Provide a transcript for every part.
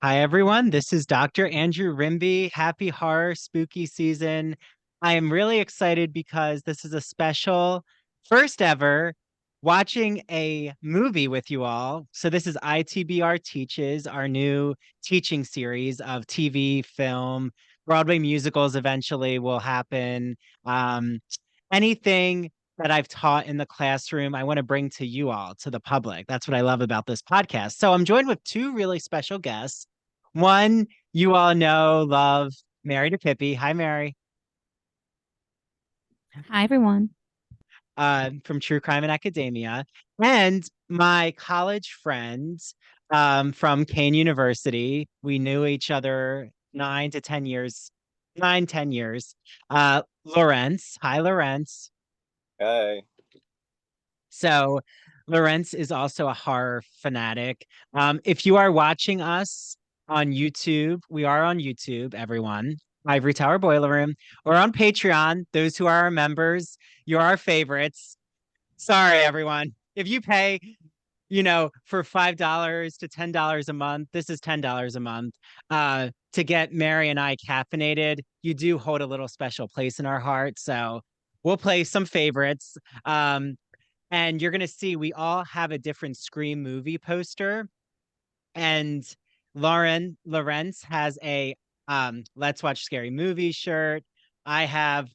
Hi, everyone. This is Dr. Andrew Rimby. Happy horror spooky season. I am really excited because this is a special first ever watching a movie with you all. So, this is ITBR Teaches, our new teaching series of TV, film, Broadway musicals eventually will happen. Um, Anything that I've taught in the classroom, I want to bring to you all, to the public. That's what I love about this podcast. So, I'm joined with two really special guests. One, you all know, love Mary DiPipi. Hi, Mary. Hi, everyone. From True Crime and Academia. And my college friends from Kane University. We knew each other 9 to 10 years, 9, 10 years. Lorentz. Hi, Lorentz. Hey. So Lorentz is also a horror fanatic. If you are watching us on YouTube, we are on YouTube, everyone. Ivory Tower Boiler Room, or on Patreon. Those who are our members, you're our favorites. Sorry, everyone. If you pay, for $5 to $10 a month, this is $10 a month, to get Mary and I caffeinated, you do hold a little special place in our heart. So we'll play some favorites. And you're gonna see we all have a different Scream movie poster. And Lawrence has a Let's Watch Scary Movie shirt. I have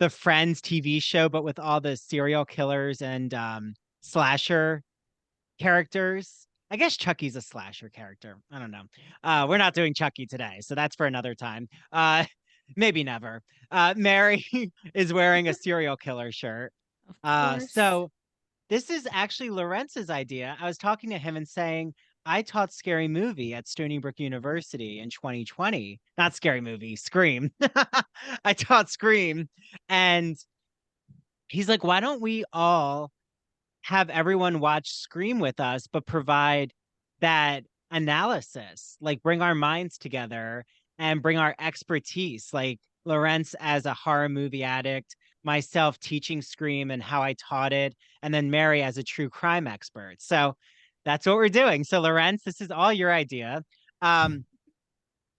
the Friends TV show, but with all the serial killers and slasher characters. I guess Chucky's a slasher character. I don't know. We're not doing Chucky today, so that's for another time. Maybe never. Mary is wearing a serial killer shirt. Of course. So this is actually Lorenz's idea. I was talking to him and saying, I taught Scary Movie at Stony Brook University in 2020. Not Scary Movie, Scream. I taught Scream. And he's like, why don't we all have everyone watch Scream with us, but provide that analysis, like bring our minds together and bring our expertise, like Lorentz as a horror movie addict, myself teaching Scream and how I taught it, and then Mary as a true crime expert. So that's what we're doing. So Lorentz, this is all your idea. Um,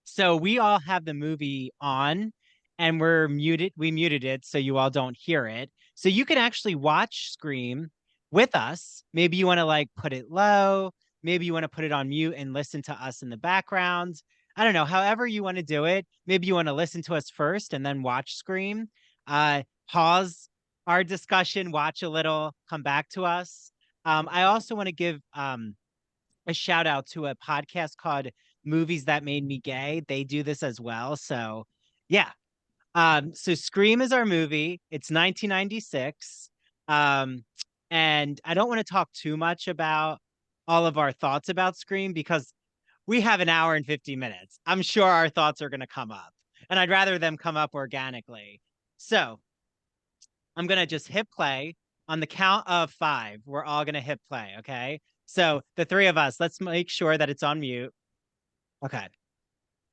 so we all have the movie on and we're muted. We muted it so you all don't hear it. So you can actually watch Scream with us. Maybe you want to like put it low. Maybe you want to put it on mute and listen to us in the background. I don't know. However you want to do it. Maybe you want to listen to us first and then watch Scream. Pause our discussion, watch a little, come back to us. I also want to give a shout out to a podcast called Movies That Made Me Gay. They do this as well. So yeah. So Scream is our movie. It's 1996. Um, and I don't want to talk too much about all of our thoughts about Scream because we have an hour and 50 minutes. I'm sure our thoughts are going to come up, and I'd rather them come up organically. So I'm going to just hit play on the count of 5. We're all going to hit play. Okay. So the three of us, let's make sure that it's on mute. Okay.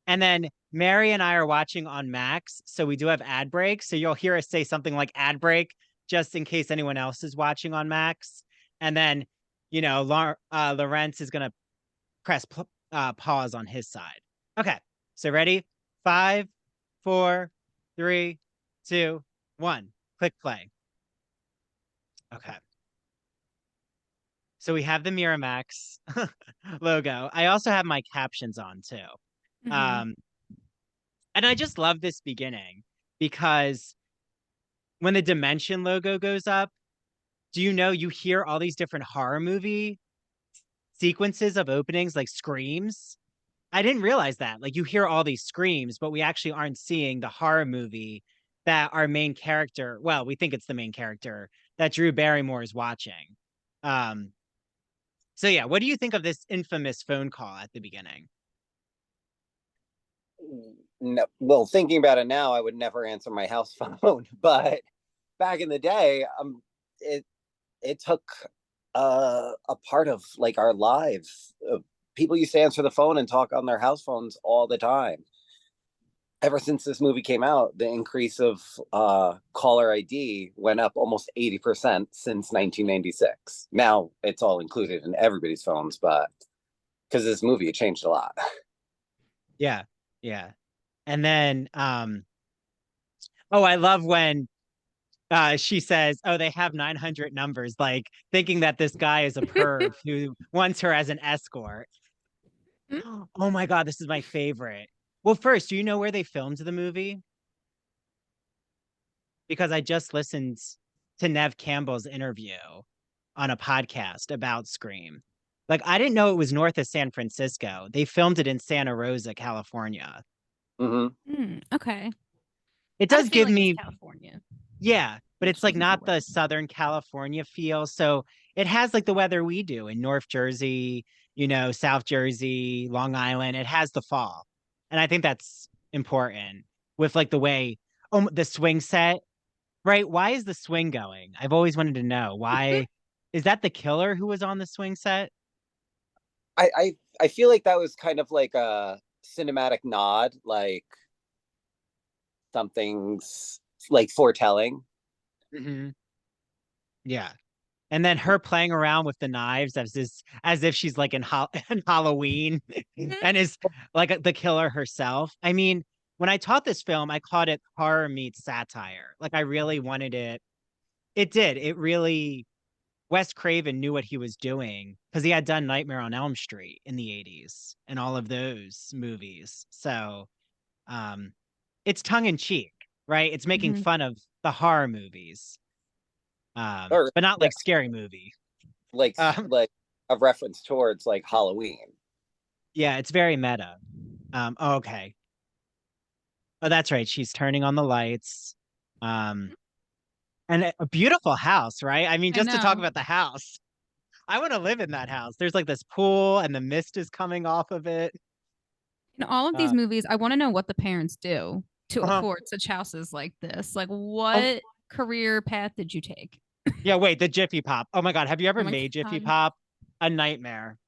And then Mary and I are watching on Max, so we do have ad breaks. So you'll hear us say something like ad break, just in case anyone else is watching on Max. And then, Lawrence is gonna press pause on his side. Okay, so ready? 5, 4, 3, 2, 1. Click play. Okay. So we have the Miramax logo. I also have my captions on too. Hmm. Um, and I just love this beginning because when the Dimension logo goes up, do you know you hear all these different horror movie sequences of openings like screams? I didn't realize that. Like you hear all these screams, but we actually aren't seeing the horror movie that our main character, well, we think it's the main character that Drew Barrymore is watching. Um, so yeah, what do you think of this infamous phone call at the beginning? No, well, thinking about it now, I would never answer my house phone. But back in the day, it it took a part of like our lives. People used to answer the phone and talk on their house phones all the time. Ever since this movie came out, the increase of caller ID went up almost 80% since 1996. Now it's all included in everybody's phones, but because this movie, it changed a lot. Yeah. Yeah. And then oh, I love when she says, "Oh, they have 900 numbers," like thinking that this guy is a perv who wants her as an escort. Oh my God, this is my favorite. Well, first, do you know where they filmed the movie? Because I just listened to Nev Campbell's interview on a podcast about Scream. Like, I didn't know it was north of San Francisco. They filmed it in Santa Rosa, California. Okay. It I had a does give feeling it was me, California, yeah, but it's which like wasn't too not weird. the Southern California feel. So it has like the weather we do in North Jersey, South Jersey, Long Island. It has the fall. And I think that's important with like the way, oh, the swing set. Right. Why is the swing going? I've always wanted to know why. Is that the killer who was on the swing set? I feel like that was kind of like a cinematic nod, like something's like foretelling. Hmm. Yeah. And then her playing around with the knives as if she's like in, in Halloween and is like the killer herself. I mean, when I taught this film, I called it horror meets satire. Like I really wanted it. It did. It really Wes Craven knew what he was doing because he had done Nightmare on Elm Street in the 80s and all of those movies. So um, it's tongue in cheek, right? It's making Mhm. fun of the horror movies, Or but not yeah, like Scary Movie. like Um, like a reference towards like Halloween. yeah, it's very meta. Oh, okay. Oh, that's right. She's turning on the lights. Um, and a beautiful house, right? I mean, I just to talk know. about the house, I want to live in that house. There's like this pool and the mist is coming off of it. In all of these Uh, movies, I want to know what the parents do to uh-huh. afford such houses like this. Like, Oh, what career path did you take? yeah, wait, the Jiffy Pop. Oh my God, have you Oh ever my made Jiffy God. Pop? A nightmare.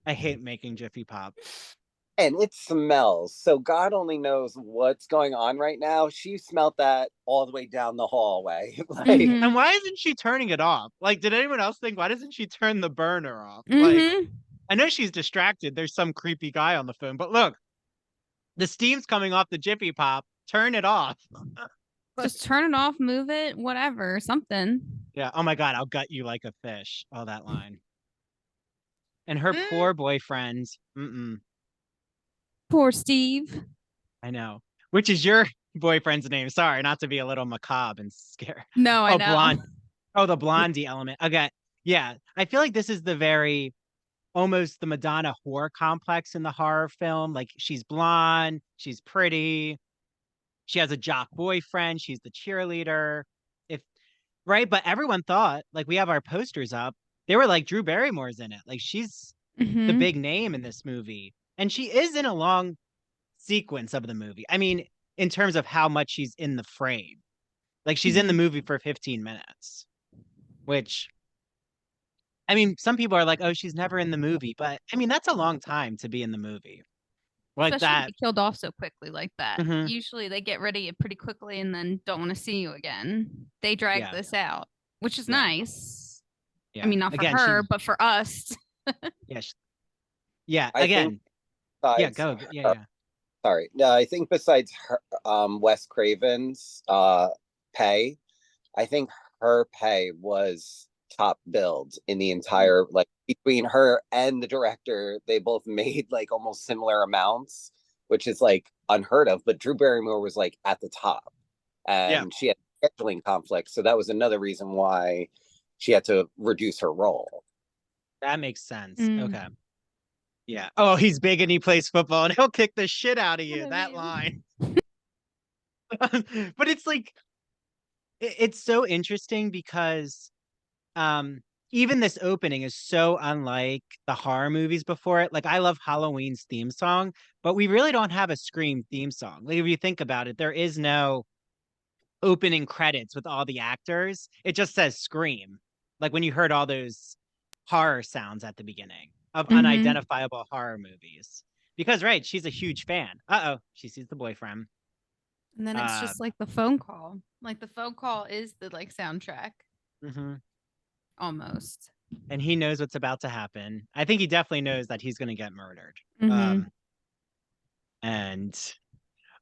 I hate making Jiffy Pop. And it smells. So God only knows what's going on right now. She smelled that all the way down the hallway. Like, And Mm-hmm. why isn't she turning it off? Like, did anyone else think, why doesn't she turn the burner off? Like, Mm-hmm. I know she's distracted. There's some creepy guy on the phone, but look, the steam's coming off the Jiffy Pop. Turn it off. Just turn it off, move it, whatever, something. Yeah. Oh my God, I'll gut you like a fish. Oh, that line. And her Mm. poor boyfriend. Mm-mm. Poor Steve. I know. Which is your boyfriend's name? Sorry, not to be a little macabre and scare. No, I Oh, know. blonde. Oh, the blondie element. Okay. Yeah. I feel like this is the very almost the Madonna horror complex in the horror film. Like she's blonde, she's pretty, she has a jock boyfriend, she's the cheerleader. If right, but everyone thought, like we have our posters up, they were like Drew Barrymore's in it. Like she's the Mm-hmm. big name in this movie. And she is in a long sequence of the movie. I mean, in terms of how much she's in the frame. Like she's in the Mm-hmm. movie for 15 minutes, which I mean, some people are like, "Oh, she's never in the movie," but I mean, that's a long time to be in the movie like Especially to that. be killed off so quickly like that. Hmm. Usually they get rid of you pretty quickly and then don't want to see you again. They drag Yeah, this out, which is yeah, nice. I yeah. mean, not for Again, her, she, but for us. yeah, yeah. I think Again, yeah. besides Go. Yeah, her, yeah. sorry, no, I think besides her, Wes Craven's pay, I think her pay was top billed in the Mm. entire, like between her and the director, they both made like almost similar amounts, which is like unheard of. But Drew Barrymore was like at the top, Yeah, and she had scheduling conflicts, so that was another reason why she had to reduce her role. that makes sense. Mm. Okay. Yeah. Oh, he's big and he plays football and he'll kick the shit out of What you. have That you? line. But it's like it's so interesting because um even this opening is so unlike the horror movies before it. Like I love Halloween's theme song, but we really don't have a Scream theme song. Like if you think about it, there is no opening credits with all the actors. It just says Scream. Like when you heard all those horror sounds at the beginning of Mm-hmm. unidentifiable horror movies. Because right, she's a huge fan. Uh-oh, she sees the boyfriend. And then it's Uh just like the phone call. Like the phone call is the like soundtrack mhm. almost. And he knows what's about to happen. I think he definitely knows that he's going to get murdered. Mm-hmm. Um And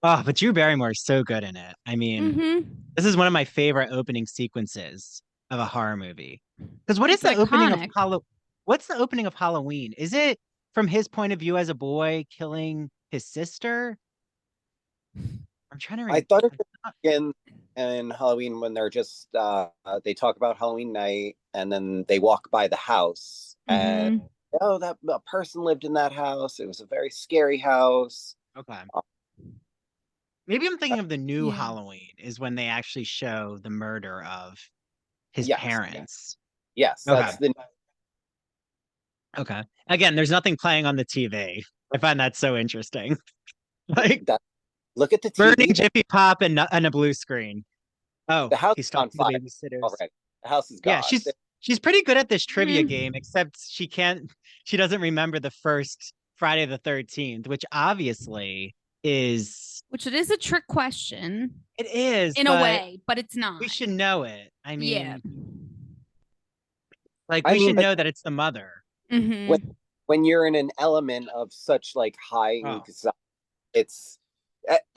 but Drew Barrymore is so good in it. I mean, Mm-hmm. this is one of my favorite opening sequences of a horror movie. Because what is It's the opening of iconic. What's the opening of Halloween? Is it from his point of view as a boy killing his sister? I'm trying to I remember. thought it was in Halloween when they're just they talk about Halloween night and then they walk by the house and Mm-hmm. oh, that a person lived in that house. It was a very scary house. Okay. Uh, Maybe I'm thinking of the new Yeah. Halloween is when they actually show the murder of his yes, parents. yes, Okay. that's the Okay. Again, there's nothing playing on the TV. I find that so interesting. Like that. Look at the burning TV. Jiffy Pop and a blue screen. Oh, The house he's is on talking to the fire babysitters. already. The house is Yeah, gone. she's pretty good at this trivia game, Mm-hmm. except she doesn't remember the first Friday the 13th, which obviously is Which it is a trick question it is, in a but way, but it's we not. should know it. I Yeah. mean, like I we mean, should but know that it's the mother. when Mm-hmm. when you're in an element of such like high Oh. anxiety, it's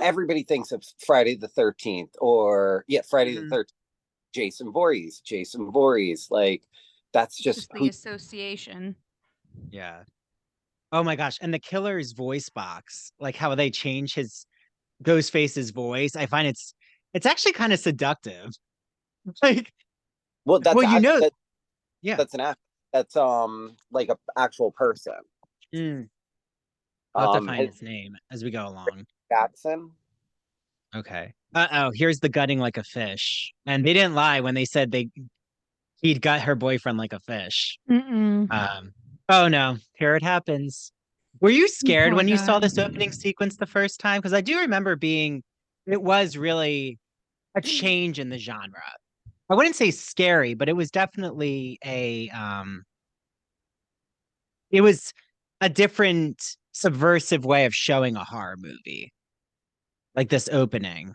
everybody thinks of Friday the 13th or Friday the Mhm. 13th. Jason Voorhees, like that's It's just just the who. association. Yeah. Oh my gosh. And the killer's voice box, like how they change his Ghostface's voice. I find it's actually kind of seductive. Like, Well, well, yeah. that's an act. That's like a actual person. Mm. I'll have to find His his name as we go along. Jackson. Okay. Uh-oh, here's the gutting like a fish. And they didn't lie when they said he'd gut her boyfriend like a fish. Mm-mm. Um, oh no, here it happens. Were you scared Poor when you saw guy. this opening sequence the first time? Because I do remember it was really a change in the genre. I wouldn't say scary, but it was definitely it was a different subversive way of showing a horror movie, like this opening.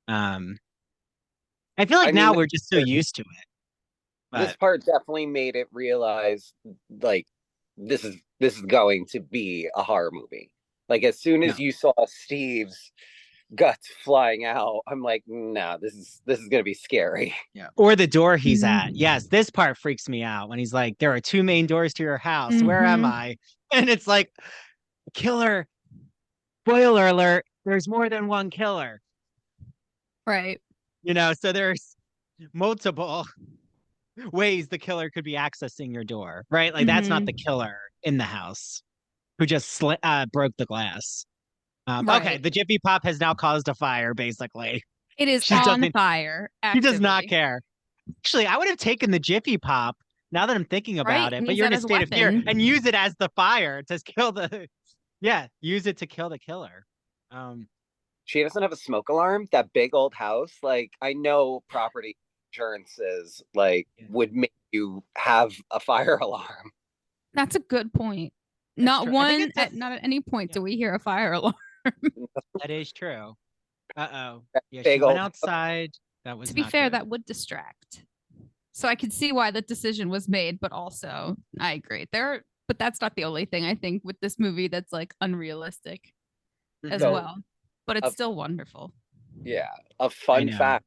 Um, I feel I like mean, now we're just so used to it, this but part definitely made it realize like this is going to be a horror movie. Like as soon no, as you saw Steve's guts flying out, I'm like, no, this is gonna be scary. yeah. Or the door he's at. Mm-hmm. Yes, this part freaks me out when he's like, "There are two main doors to your house. Where am Mm-hmm. I?" And it's like, killer. Spoiler alert: there's more than one killer. Right. So there's multiple ways the killer could be accessing your door, right? Like that's not the Mm-hmm. killer in the house who just broke the glass. Okay, Right. the Jiffy Pop has now caused a fire, basically. It is She on doesn't, fire she does not actively. care. Actually, I would have taken the Jiffy Pop now that I'm thinking Right. about it, And but use you're in that a as a state of fear and weapon. use it as the fire to kill use it to kill the killer. She doesn't have a smoke alarm. That big old house, like I know property insurances like Yeah, would make you have a fire alarm. That's a good point. that's Not true. I think one it's at not at any point yeah, do we hear a fire alarm. that is true. Uh-oh. That Yeah, she big went old outside. That To was be not fair, good. that would distract. So I could see why the decision was made, but also I agree. But that's not the only thing I think with this movie that's like unrealistic as Mhm. So well. But it's a still wonderful. yeah, a I fun know. fact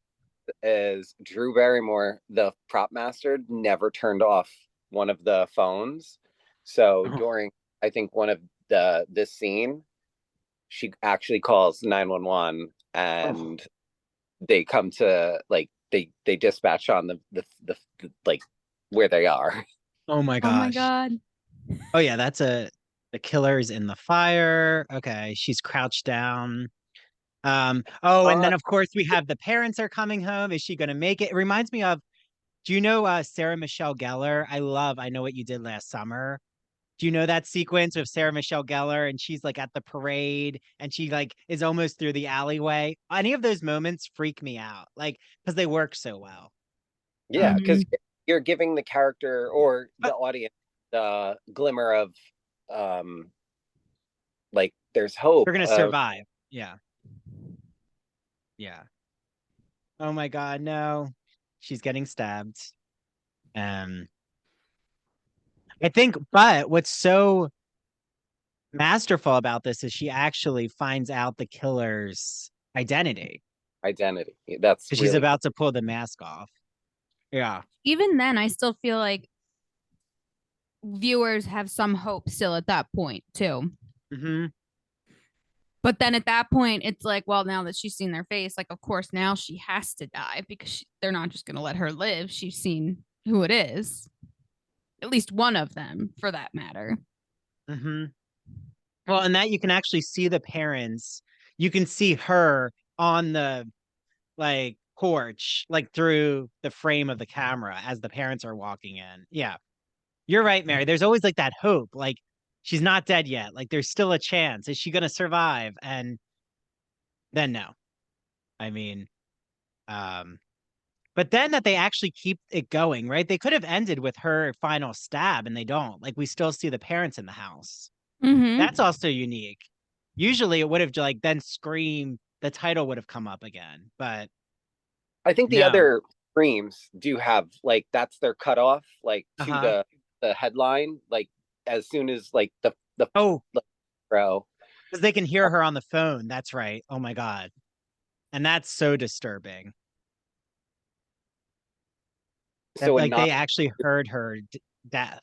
is Drew Barrymore, the prop master, never turned off one of the phones. So Oh, during I think one of this scene, she actually calls 911 oh, and they come to like they dispatch on the like where they are. oh my Oh my gosh. god. Oh yeah, the killer's in the fire. Okay, she's crouched down. Oh, and Uh, then of course we have the parents are coming home. Is she gonna make it? It reminds me of, do you know Sarah Michelle Gellar? I Know What You Did Last Summer. Do you know that sequence of Sarah Michelle Gellar and she's like at the parade and she like is almost through the alleyway? Any of those moments freak me out, like because they work so well. yeah, Um, because Mhm. you're giving the character yeah. or the But audience the glimmer of um like there's hope they're gonna of survive. Yeah, yeah. Oh my God, no. She's getting stabbed. Um, I think, but what's so masterful about this is she actually finds out the killer's identity Identity. That's because she's really about to pull the mask off. Yeah. Even then, I still feel like viewers have some hope still at that point too. Mm-hmm. But then at that point, it's like, well, now that she's seen their face, like, of course, now she has to die because they're not just going to let her live. She's seen who it is, at least one of them, for that matter. Mm-hmm. Well, and that you can actually see the parents. You can see her on the like porch, like through the frame of the camera as the parents are walking in. Yeah. You're right, Mary. There's always like that hope. Like she's not dead yet. Like there's still a chance. Is she gonna survive? And then no. I mean, um, but then that they actually keep it going, right? They could have ended with her final stab and they don't. Like we still see the parents in the house. Mm-hmm. That's also unique. Usually it would have like then Scream, the title would have come up again, but I think the no. other streams do have like that's their cutoff, like to Uh-huh. the headline, like as soon as like the Oh, row. because they can hear her on the phone. That's right. Oh my God. And that's so disturbing. That So a like nod they actually heard her death.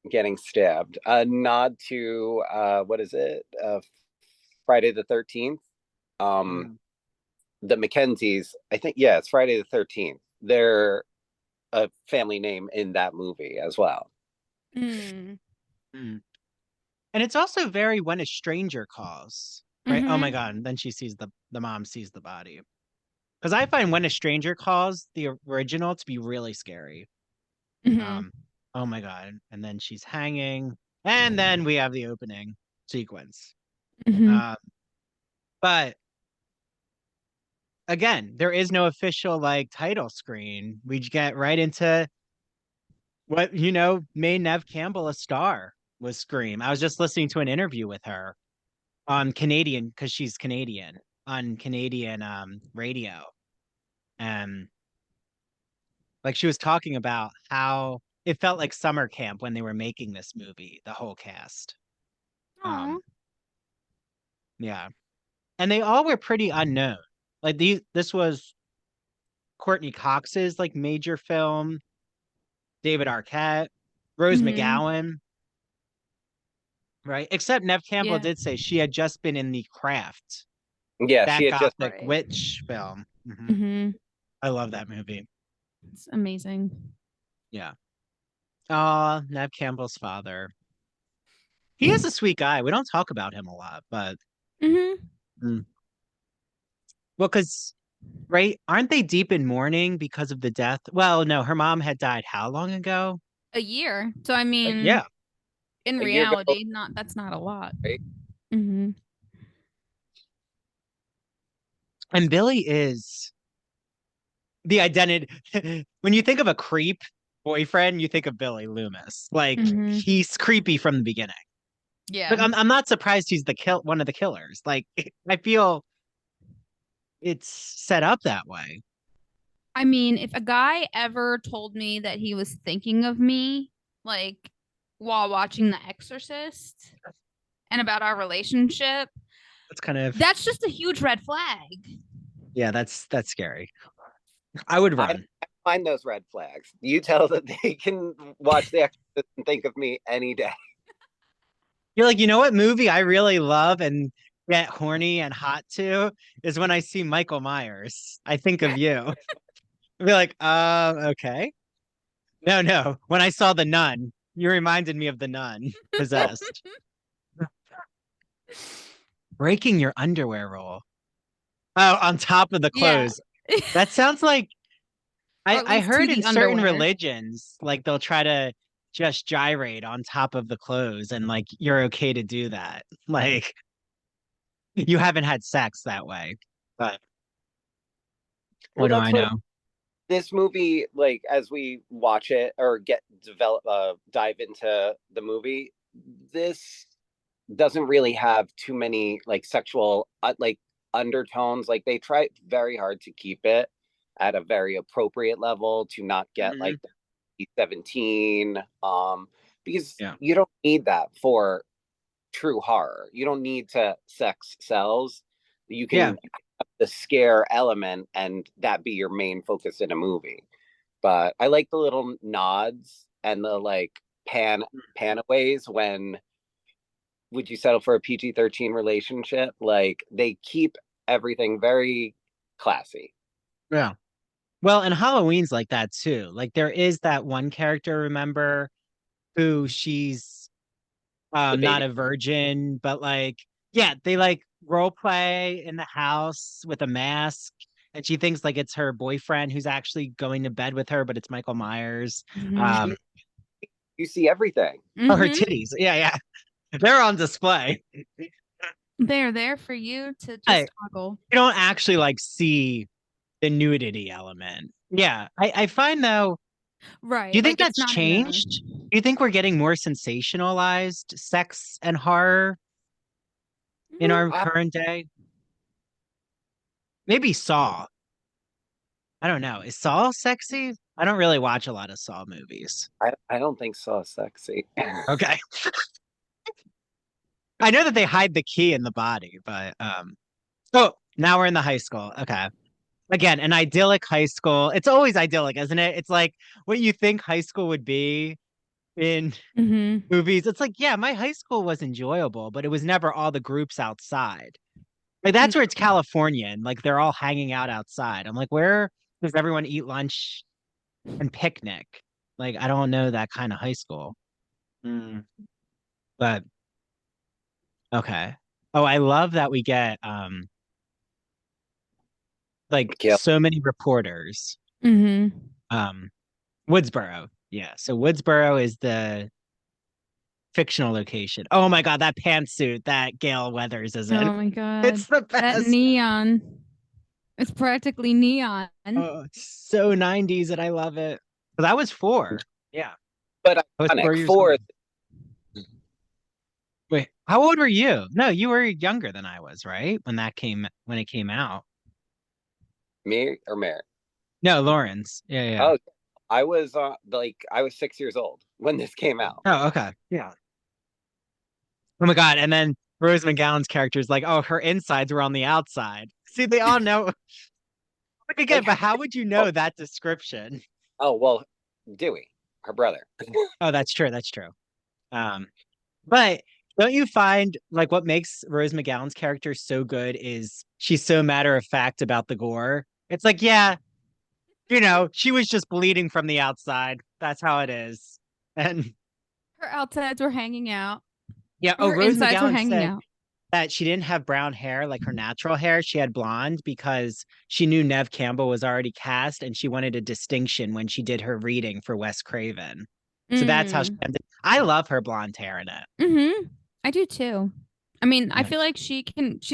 getting stabbed. A nod to what is it? Friday the 13th. Um Mm. the Mackenzies, I think, yeah, it's Friday the 13th. They're a family name in that movie as well. Mm. Mm. And it's also very when a stranger calls, right? Oh my Mm-hmm. God. And then she sees the mom sees the body. Because I find when a stranger calls the original to be really scary. Mm-hmm. Um, oh my God. And then she's hanging. And then we have the opening sequence. Mm-hmm. Um, but again, there is no official like title screen. We get right into what made Nev Campbell a star was Scream. I was just listening to an interview with her on Canadian because she's Canadian on Canadian radio, and like she was talking about how it felt like summer camp when they were making this movie, the whole cast. Aw. Um, yeah, and they all were pretty unknown. Like this was Courtney Cox's like major film. David Arquette, Rose Mm-hmm. McGowan, right? Except Nev Campbell Yeah. did say she had just been in The Craft, Yeah, she that had just gothic Right. witch film. Mm-hmm. I love that movie. It's amazing. Yeah. Nev Campbell's father. He is a sweet guy. We don't talk about him a lot, but Mm-hmm. mm. Well, because right, aren't they deep in mourning because of the death? Well, no, her mom had died how long ago? A year. So I mean, Yeah. in a year ago, reality, that's not a lot. right? Mm-hmm. And Billy is the identity. When you think of a creep boyfriend, you think of Billy Loomis. Like Mm-hmm. he's creepy from the beginning. Yeah. Like I'm not surprised he's one of the killers. Like I feel it's set up that way. I mean, if a guy ever told me that he was thinking of me, like while watching The Exorcist and about our relationship, That's kind of that's just a huge red flag. yeah, that's scary. I would I run. find those red flags. You tell that they can watch The Exorcist and think of me any day. You're like, you know what movie I really love and get horny and hot to is when I see Michael Myers. I think of you. I'd be like, okay. No, no. When I saw The Nun, you reminded me of The Nun, Possessed. Breaking your underwear roll. Oh, on top of the Yeah. clothes. That sounds like Or I at I least to heard in the certain underwear. religions, like they'll try to just gyrate on top of the clothes and like you're okay to do that. Like you haven't had sex that way. But Well, what do that's I what know? this movie, like as we watch it or dive into the movie, this doesn't really have too many like sexual like undertones. Like they try very hard to keep it at a very appropriate level to not get Mhm. like 17 because Yeah. you don't need that for true horror. You don't need to sex sells. You can Yeah. have the scare element and that be your main focus in a movie. But I like the little nods and the like panaways when would you settle for a PG-13 relationship? Like they keep everything very classy. Yeah. Well, and Halloween's like that too. Like there is that one character, remember, who she's The not baby. a virgin, but like, yeah, they like role play in the house with a mask, and she thinks like it's her boyfriend who's actually going to bed with her, but it's Michael Myers. Mhm. You see everything. Oh, her Mhm. titties. Yeah, yeah. They're on display. They're there for you to I, just toggle. you don't actually like see the nudity element. Yeah. I find though, do Right. you think Like it's that's not in the changed? Do you think we're getting more sensationalized sex and horror in our I, current day? Maybe Saw. I don't know. Is Saw sexy? I don't really watch a lot of Saw movies. I don't think so sexy. Okay. I know that they hide the key in the body, but oh, now we're in the high school. Okay. Again, an idyllic high school. It's always idyllic, isn't it? It's like what you think high school would be in Mhm. movies. It's like, yeah, my high school was enjoyable, but it was never all the groups outside. Like that's where it's California and like they're all hanging out outside. I'm like, where does everyone eat lunch and picnic? Like, I don't know that kind of high school. Mm. But okay. Oh, I love that we get like Kill. so many reporters. Mhm. Um Woodsboro. Yeah. So Woodsboro is the fictional location. Oh my God, that pantsuit that Gail Weathers is in. Oh my god. It's the That best. neon. It's practically neon. Oh, it's so 90s and I love it. Because I was 4. Yeah. But I was iconic. 4 years Fourth, old. Wait, how old were you? No, you were younger than I was, right? When it came out. me or Mary? No, Lawrence. Yeah, yeah. Oh, I was I was 6 years old when this came out. Oh, okay. Yeah. Oh my God. And then Rose McGowan's character is like, oh, her insides were on the outside. See, they all know. Like again, Like, but how would you know that description? oh well, Dewey, her brother. Oh, that's true. That's true. Um, but don't you find like what makes Rose McGowan's character so good is she's so matter of fact about the gore. It's like, yeah, she was just bleeding from the outside. That's how it is. And Her outsides were hanging out. yeah, oh, Her Rose insides were McGowan hanging said out. that she didn't have brown hair like her natural hair. She had blonde because she knew Nev Campbell was already cast and she wanted a distinction when she did her reading for Wes Craven. So that's how she Mm. ended. I love her blonde hair in it. Mhm. I do too. I mean, I Yeah. feel like she's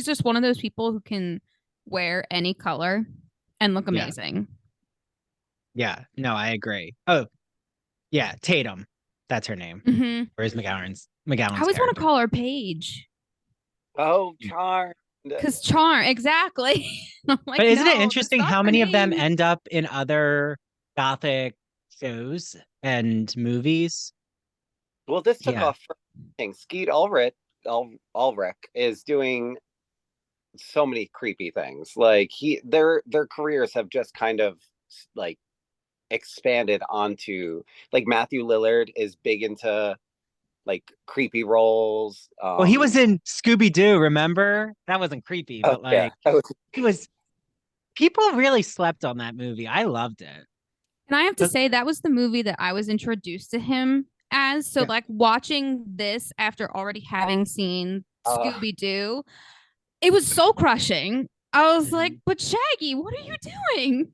just one of those people who can wear any color and look Yeah. amazing. Yeah. No, I agree. Oh, yeah. Tatum. That's her name. Mhm. Where's I McGowan's always want to character? call her Paige. Oh, Charmed. Because charm, exactly. I'm like, But isn't it no, that's interesting not how her many of them name. end up in other gothic shows and movies? Well, this took Yeah. off. Skeet Ulrich is doing so many creepy things. Like their careers have just kind of like expanded onto like Matthew Lillard is big into like creepy roles. Well, he was in Scooby Doo, remember? That wasn't creepy, Oh but yeah, like he was people really slept on that movie. I loved it. And I have to But- say, that was the movie that I was introduced to him as. So, Yeah. like, watching this after already having seen Scooby Doo, it was soul crushing. I was like, but Shaggy, what are you doing?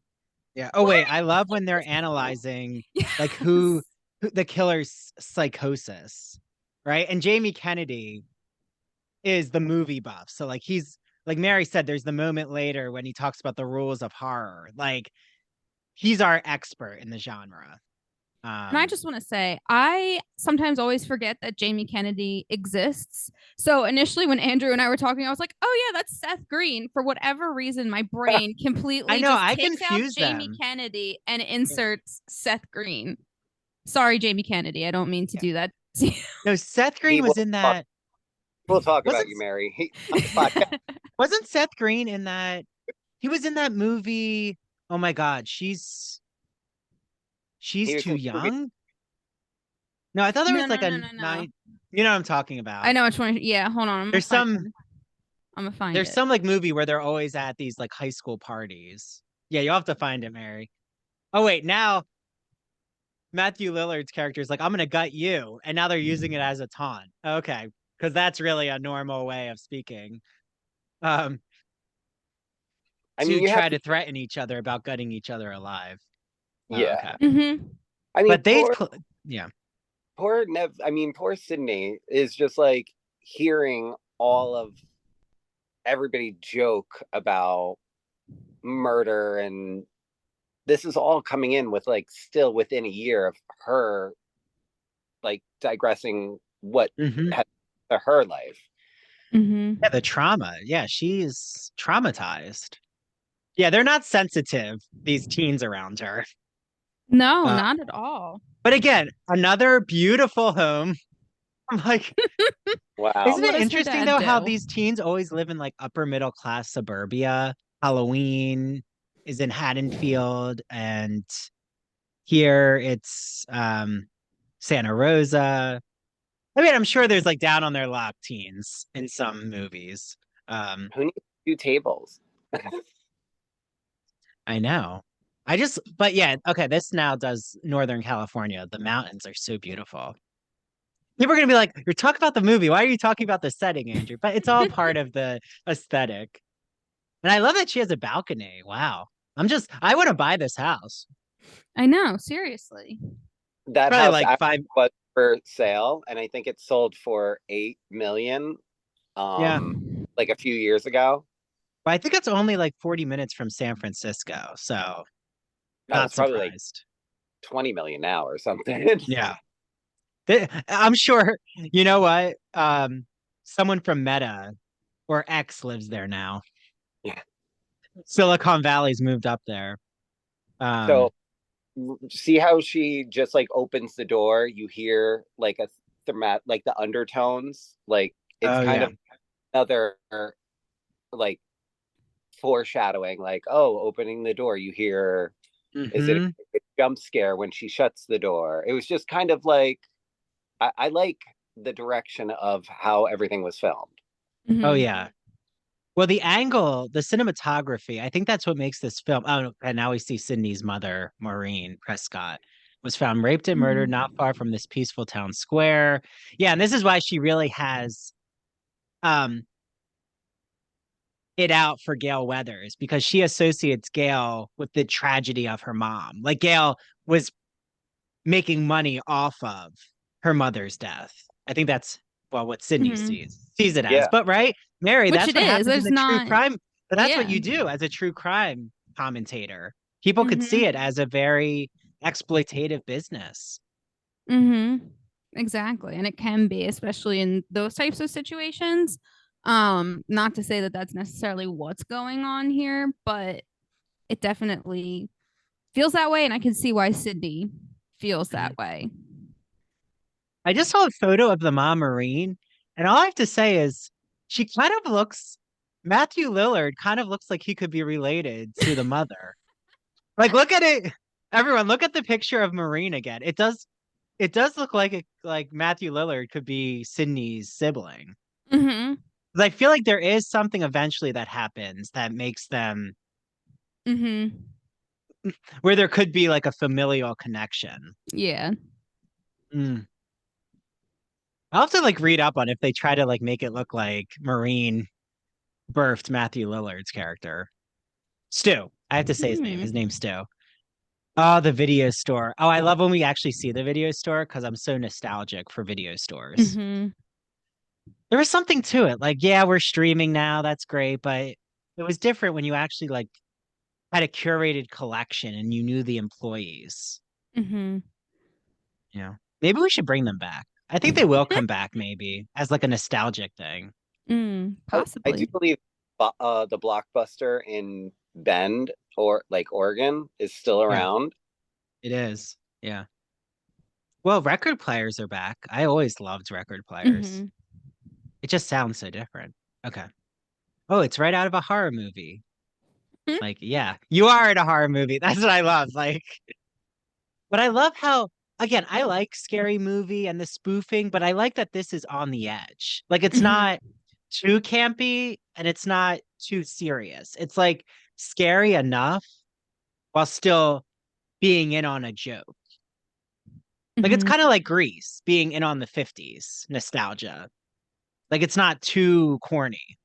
Yeah. Oh Why wait, are I you love killing when they're these people? analyzing like Yes. who the killer's psychosis, right? And Jamie Kennedy is the movie buff. So like he's like Mary said, there's the moment later when he talks about the rules of horror. Like he's our expert in the genre. And I just want to say, I sometimes always forget that Jamie Kennedy exists. So initially, when Andrew and I were talking, I was like, "Oh yeah, that's Seth Green." For whatever reason, my brain I completely know just I takes out confuse Jamie them. Kennedy and inserts Seth Green. Sorry, Jamie Kennedy. I don't mean to do that. No, Seth Green was in that. We'll talk about Wasn't you, Mary. On the podcast. wasn't Seth Green in that? He was in that movie. Oh my God, she's He was too in the movie. young. No, I thought there No, was no, like no, a no, no. nine. You know what I'm talking I about. know which one. Yeah, hold on. There's some I'm gonna find there's it. some like movie where they're always at these like high school parties. Yeah, you'll have to find it, Mary. Oh wait, now Matthew Lillard's character is like, I'm gonna gut you, and now they're using it as a taunt. Okay, because that's really a normal way of speaking. Um, I mean, to you have try to. to threaten each other about gutting each other alive. Oh, Yeah. okay. Mm-hmm. I mean, But yeah. poor Nev. I mean, poor Sydney is just like hearing all of everybody joke about murder, and this is all coming in with like still within a year of her like digressing what Hmm. had to her life. Mm-hmm. Yeah, the trauma. Yeah, she's traumatized. Yeah, they're not sensitive, these teens around her. No, Uh, not at all. but again, another beautiful home. I'm like, Wow. isn't What it does her interesting dad though how do? these teens always live in like upper middle class suburbia? Halloween is in Haddonfield, and here it's Santa Rosa. I mean, I'm sure there's like down on their luck teens in some movies. Um, Who needs 2 tables? I know. But yeah, okay, this now does Northern California. The mountains are so beautiful. People are gonna be like, you're talking about the movie. Why are you talking about the setting, Andrew? But it's all part of the aesthetic. And I love that she has a balcony. Wow. I want to buy this house. I know, seriously. That Probably house like actually five. was for sale, and I think it sold for 8 million. Yeah. Like a few years ago. But I think it's only like 40 minutes from San Francisco. So Oh, not it's probably like surprised. 20 million now or something. Yeah. I'm sure, you know what? Someone from Meta or X lives there now. Yeah. Silicon Valley's moved up there. Um, So see how she just like opens the door, you hear like a like the undertones, like it's oh kind yeah. of another like foreshadowing, like, oh, opening the door, you hear, is it Hmm. a jump scare when she shuts the door? It was just kind of like, I like the direction of how everything was filmed. Oh Mm-hmm. yeah. Well, the angle, the cinematography, I think that's what makes this film. Oh, and now we see Sydney's mother, Maureen Prescott, was found raped and murdered not far from this peaceful town square. Yeah, and this is why she really has um it out for Gail Weathers, because she associates Gail with the tragedy of her mom. Like Gail was making money off of her mother's death. I think that's well what Sydney Mm-hmm. sees it as. Yeah. But right, Mary, Which that's it what is. happens in There's the true not, crime. But that's what yeah. you do as a true crime commentator. People could see Mm-hmm. it as a very exploitative business. Mm-hmm. Exactly. And it can be, especially in those types of situations. Not to say that that's necessarily what's going on here, but it definitely feels that way. And I can see why Sydney feels that way. I just saw a photo of the mom Marine, and all I have to say is she kind of looks Matthew Lillard kind of looks like he could be related to the mother. Like look at it. Everyone, look at the picture of Marine again. It does look like like Matthew Lillard could be Sydney's sibling. Mm-hmm. 'Cause I feel like there is something eventually that happens that makes them Mm-hmm. where there could be like a familial connection. Yeah. Mm. I'll have to like read up on if they try to like make it look like Marine birthed Matthew Lillard's character. Stu. I have to say his name. Hmm. His name's Stu. Oh, the video store. Oh, I love when we actually see the video store because I'm so nostalgic for video stores. Mm-hmm. There was something to it. Like, yeah, we're streaming now. That's great. But it was different when you actually like had a curated collection and you knew the employees. Mm-hmm. You know, maybe we should bring them back. I think they will come back maybe as like a nostalgic thing. I do Possibly. believe the Blockbuster in Bend or like Oregon is still Yeah, around. it is. Yeah. Well, record players are back. I always loved record players. Mm-hmm. It just sounds so different. Okay. Oh, it's right out of a horror movie. Hmm? Like, yeah, you are in a horror movie. That's what I love. Like, but I love how, again, I like scary movie and the spoofing, but I like that this is on the edge. Like, it's Mhm. not too campy and it's not too serious. It's like scary enough while still being in on a joke. Like, it's Mhm. kind of like Grease being in on the 50s nostalgia. Like, it's not too corny.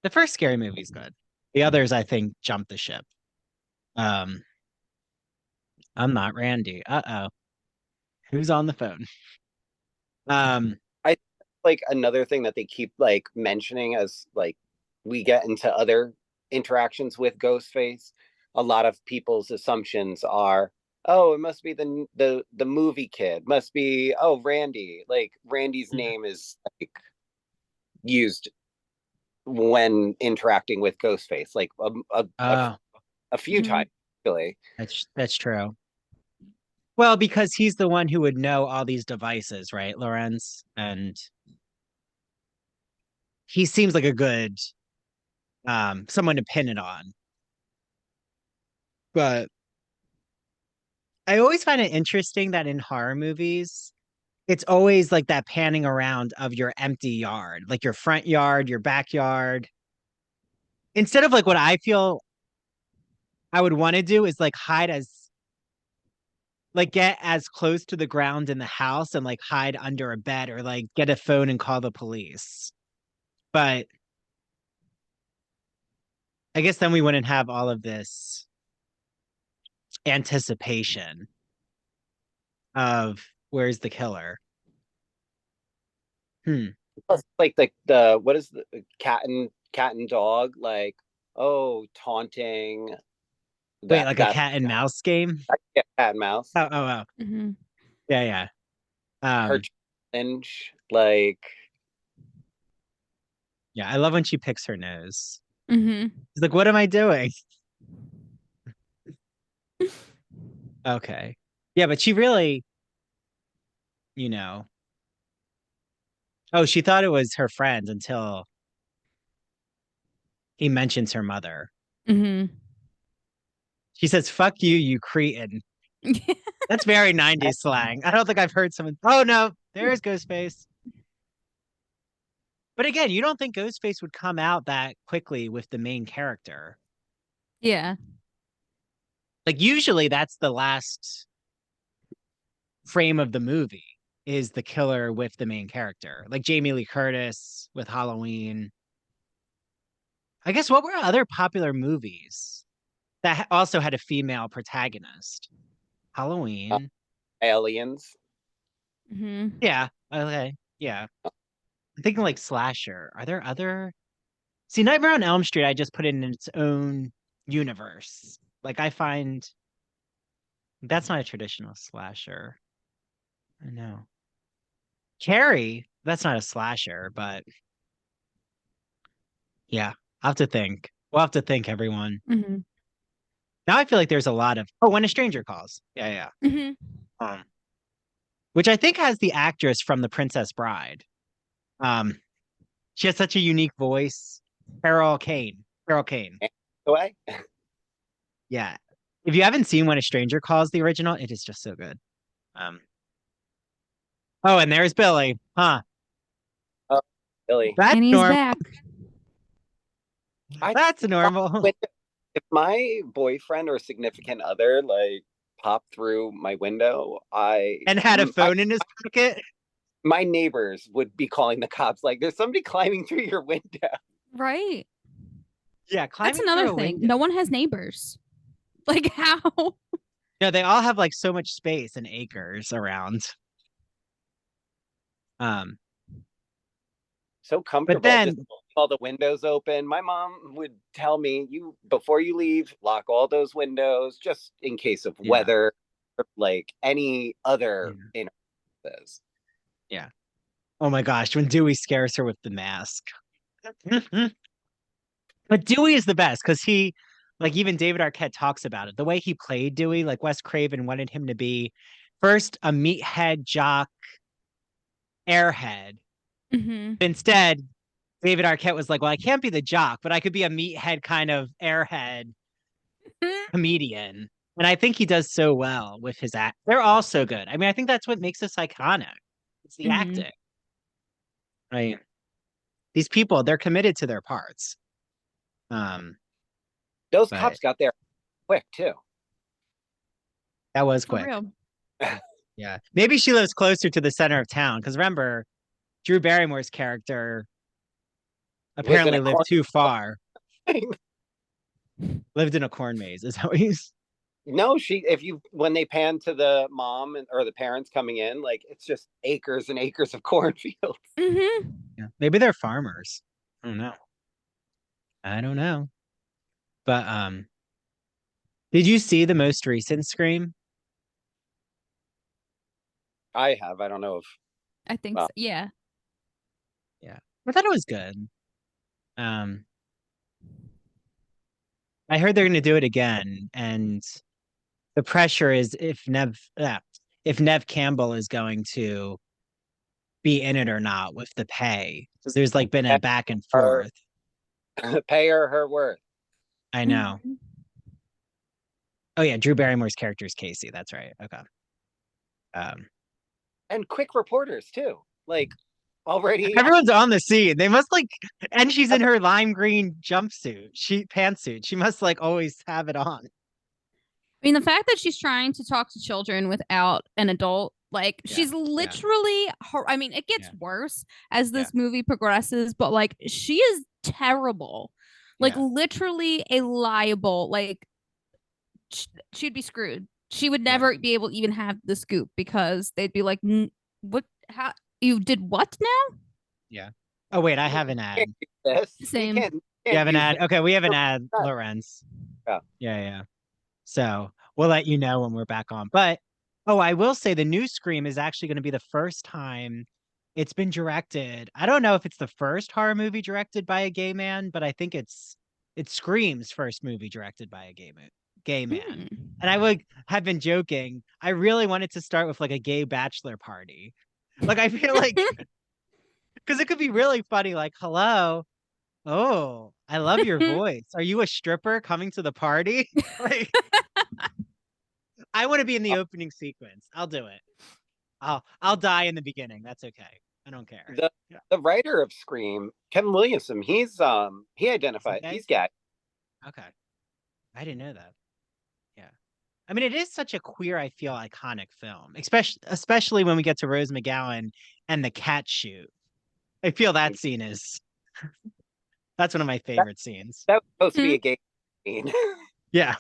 The first scary movie's good. The others, I think, jumped the ship. Um, I'm not Randy. Uh-oh. Who's on the phone? Um, I like another thing that they keep like mentioning as like we get into other interactions with Ghostface. A lot of people's assumptions are, oh, it must be the movie kid, must be Randy. Like Randy's name is like used when interacting with Ghostface, like oh, a few Mhm. times actually. that's true. Well, because he's the one who would know all these devices, right, Lorentz? And he seems like a good someone to pin it on. But I always find it interesting that in horror movies, it's always like that panning around of your empty yard, like your front yard, your backyard. Instead of like what I feel I would want to do is like hide as like get as close to the ground in the house and like hide under a bed or like get a phone and call the police. But I guess then we wouldn't have all of this anticipation of where's the killer. Hmm. Plus, like the what is the cat and dog like? Oh, taunting Wait, that like a that cat and mouse game? yeah, cat and mouse. Oh. Mhm. Yeah, yeah. Her Um, challenge, like yeah, I love when she picks her nose. Mhm. She's like, what am I doing? Okay. Yeah, but she really, you know, oh, she thought it was her friend until he mentions her mother. Mhm. She says, fuck you, you cretin. That's very 90s slang. I don't think I've heard someone. Oh no, there's Ghostface. But again, you don't think Ghostface would come out that quickly with the main character. Yeah. Like usually that's the last frame of the movie is the killer with the main character. Like Jamie Lee Curtis with Halloween. I guess what were other popular movies that also had a female protagonist? uh, Halloween. aliens. Mhm. Yeah. Okay. Yeah. I'm thinking like slasher. Are there other See, Nightmare on Elm Street, I just put it in its own universe. Like I find that's not a traditional slasher. I know. Carrie, that's not a slasher, but yeah, I'll have to think. We'll have to think, everyone. Mhm. Now I feel like there's a lot of When a Stranger Calls. Yeah, yeah. Mhm. Um, which I think has the actress from The Princess Bride. Um, she has such a unique voice. Carol Kane. Carol Kane. Away. Yeah. If you haven't seen When a Stranger Calls, the original, it is just so good. Um, oh, and there's Billy. Huh. Oh, Billy. That's And he's normal. back. I That's normal. if my boyfriend or significant other like popped through my window, And had a phone in his pocket. my neighbors would be calling the cops. Like, there's somebody climbing through your window. Right. Yeah, That's climbing another through a thing. window. No one has neighbors. Like how? No, they all have like so much space and acres around. Um, So but comfortable, just then all the windows open. My mom would tell me, "You before you leave, lock all those windows, just in case of yeah, weather, or like any yeah, other instances." yeah. Oh my gosh, when Dewey scares her with the mask. But Dewey is the best because he, like, even David Arquette talks about it. The way he played Dewey, like Wes Craven wanted him to be first a meathead jock airhead, Instead, David Arquette was like, well, I can't be the jock, but I could be a meathead kind of airhead comedian. And I think he does so well with his act. They're all so good. I mean, I think that's what makes us iconic. It's the acting. Right. These people, they're committed to their parts. Those cops got there quick too. That was quick. Yeah. Maybe she lives closer to the center of town. Because remember, Drew Barrymore's character apparently lived too far. Lived in a corn maze, is that what he's? No, when they pan to the mom or the parents coming in, like it's just acres and acres of cornfields. Yeah. Maybe they're farmers. I don't know. But did you see the most recent Scream? I have. I don't know if I think so. Yeah. Yeah. I thought it was good. I heard they're going to do it again, and the pressure is if Nev Campbell is going to be in it or not with the pay, because there's like been a back and forth. Pay her worth. I know. Oh yeah, Drew Barrymore's character is Casey. That's right. Okay. And quick reporters too. Like already, everyone's on the scene. They must and she's in her lime green jumpsuit, pantsuit. She must always have it on. I mean, the fact that she's trying to talk to children without an adult, she's literally I mean, it gets worse as this movie progresses, but she is terrible. Literally a liable, she'd be screwed. She would never be able to even have the scoop because they'd be like, what, how, you did what now? Yeah. Oh, wait, I have an ad. Same. You have an ad? Okay, we have an ad, Lorentz. Yeah. So we'll let you know when we're back on. But, I will say the new Scream is actually going to be the first time it's been directed. I don't know if it's the first horror movie directed by a gay man, but I think it's Scream's first movie directed by a gay man. And I would have been joking. I really wanted to start with a gay bachelor party. I feel because it could be really funny. Hello. Oh, I love your voice. Are you a stripper coming to the party? I want to be in the opening sequence. I'll do it. I'll die in the beginning. That's okay. I don't care. The writer of Scream, Kevin Williamson, he identified he's gay. Okay. I didn't know that. Yeah. I mean, it is such a queer, I feel, iconic film, especially when we get to Rose McGowan and the cat shoot. I feel that scene that's one of my favorite scenes. That was supposed to be a gay scene. Yeah.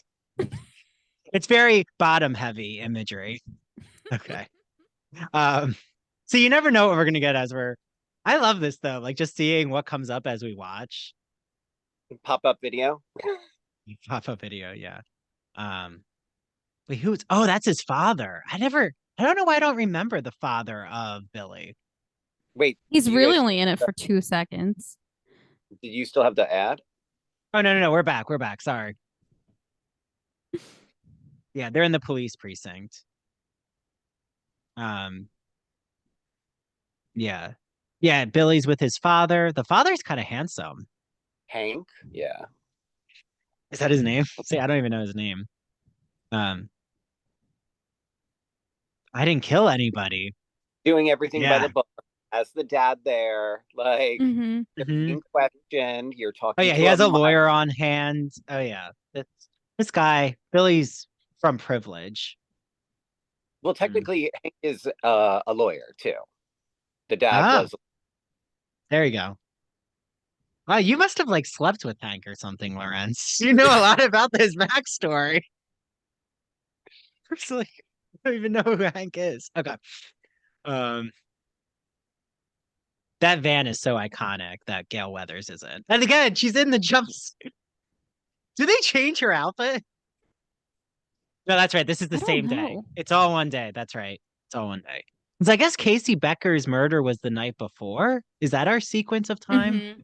It's very bottom heavy imagery. Okay. So you never know what we're gonna get I love this though, just seeing what comes up as we watch. Pop-up video. Pop-up video, yeah. Wait, that's his father. I don't know why I don't remember the father of Billy. Wait. He's really only in it for 2 seconds. Did you still have the ad? Oh no, we're back. Sorry. Yeah, they're in the police precinct. Yeah, Billy's with his father. The father's kind of handsome. Hank? Yeah. Is that his name? See, I don't even know his name. I didn't kill anybody. Doing everything by the book. As the dad there, you're being questioned. You're talking. Oh yeah, he has a lawyer on hand. Oh yeah, this guy Billy's from privilege. Well, technically, Hank is a lawyer too. The dad was. There you go. Wow, you must have slept with Hank or something, Lorentz. You know a lot about this backstory. I don't even know who Hank is. Okay. That van is so iconic that Gail Weathers is in. And again, she's in the jumpsuit. Do they change her outfit? No, that's right. This is the same day. It's all one day. That's right. It's all one day. Because I guess Casey Becker's murder was the night before. Is that our sequence of time?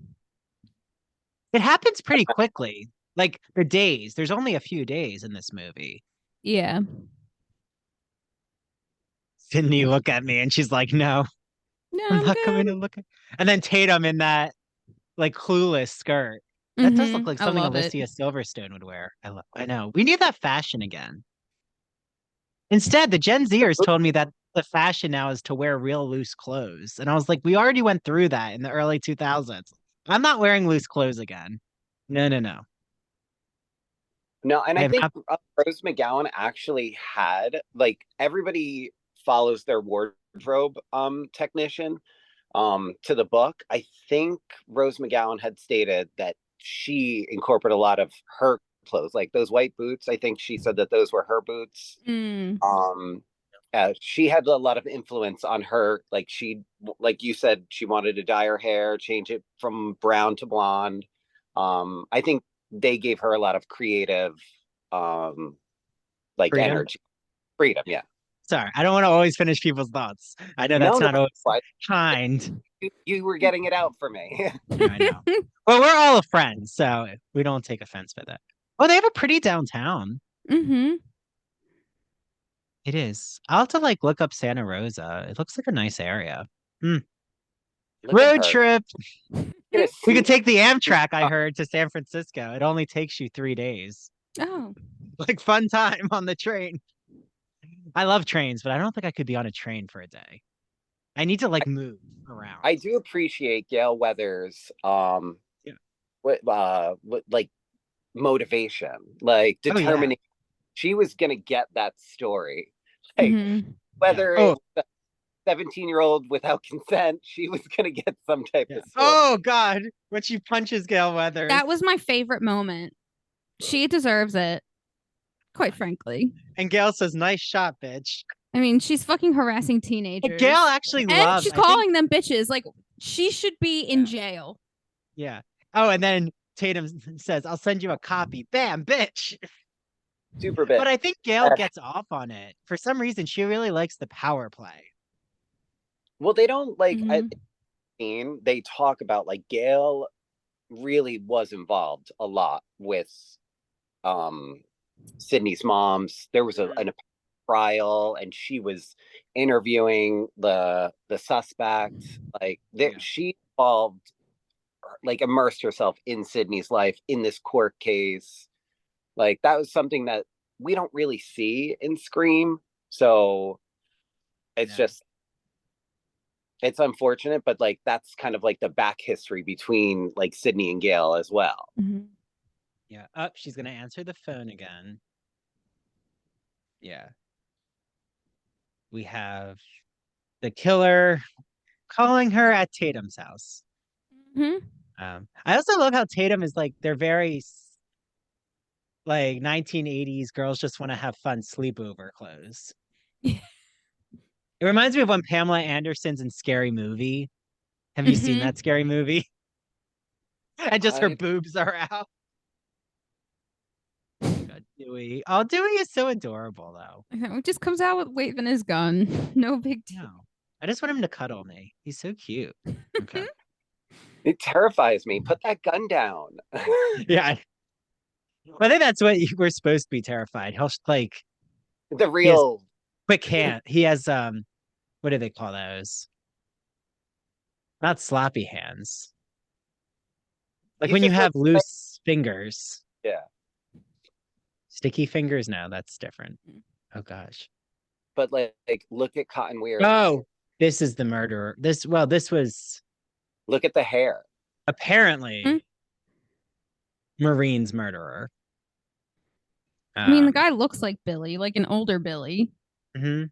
It happens pretty quickly. The days. There's only a few days in this movie. Yeah. Sydney look at me and she's like, no. No, I'm not coming to look at. And then Tatum in that like clueless skirt. That does look like I something love it. Alicia Silverstone would wear. I know. We need that fashion again. Instead, the Gen Zers told me that the fashion now is to wear real loose clothes. And I was like, we already went through that in the early 2000s. I'm not wearing loose clothes again. No, no, no. No, and I I have think not. Rose McGowan actually had, like, everybody follows their wardrobe technician to the book. I think Rose McGowan had stated that she incorporated a lot of her clothes, like those white boots. I think she said that those were her boots. Mm. She had a lot of influence on her. Like like you said, she wanted to dye her hair, change it from brown to blonde. I think they gave her a lot of creative, like Freedom. energy, freedom. Yeah. Sorry, I don't want to always finish people's thoughts. I know that's No, not always no, kind. you were getting it out for me. No, I know. Well, we're all friends, so we don't take offense by that. Oh, they have a pretty downtown. Mm-hmm. It is. I'll have to like look up Santa Rosa. It looks like a nice area. Look at Road her. trip. Get a We could suit. take the Amtrak, I heard, to San Francisco. It only takes you 3 days. Oh. Like fun time on the train. I love trains, but I don't think I could be on a train for a day. I need to like move around. I do appreciate Gail Weathers' Yeah. like motivation, like Oh yeah. determining she was gonna get that story. Like Mhm. whether Oh. it's a 17-year-old without consent, she was gonna get some type Yeah. of story. Oh God, when she punches Gail Weathers. That was my favorite moment. She deserves it, quite frankly. And Gail says, "Nice shot, bitch." I mean, she's fucking harassing And teenagers. Gail actually and loves. she's I think- calling them bitches. Like, she should be in Yeah. jail. Yeah. Oh, and then Tatum says, "I'll send you a copy." Bam, bitch. Super bit. But I think Gail gets off on it. For some reason, she really likes the power play. Well, they don't like. Mhm. They talk about like Gail really was involved a lot with Sydney's moms. There was a trial, and she was interviewing the suspect. Like she involved, like immersed herself in Sydney's life in this court case. Like that was something that we don't really see in Scream. So it's just, it's unfortunate, but like that's kind of like the back history between like Sydney and Gail as well. Mhm. Yeah. Oh, she's gonna answer the phone again. Yeah. We have the killer calling her at Tatum's house. Mhm. I also love how Tatum is like, they're very like 1980s girls just want to have fun sleepover clothes. It reminds me of when Pamela Anderson's in Scary Movie. Have you seen Mhm. that Scary Movie? And just her I- boobs are out. God, Dewey. Oh, Dewey is so adorable, though. It just comes out with waving his gun. No big deal. No, I just want him to cuddle me. He's so cute. Okay. It terrifies me. Put that gun down. Yeah. I think that's what we're supposed to be terrified. He'll like The real quick hand. He has what do they call those? Not sloppy hands. Like He's when you just have like- loose fingers. Yeah. Sticky fingers? No, that's different. Oh gosh. But like look at Cotton Weary. Oh, this is the murderer. This was Look at the hair. apparently Marine's murderer. I mean, the guy looks like Billy, like an older Billy. Mhm.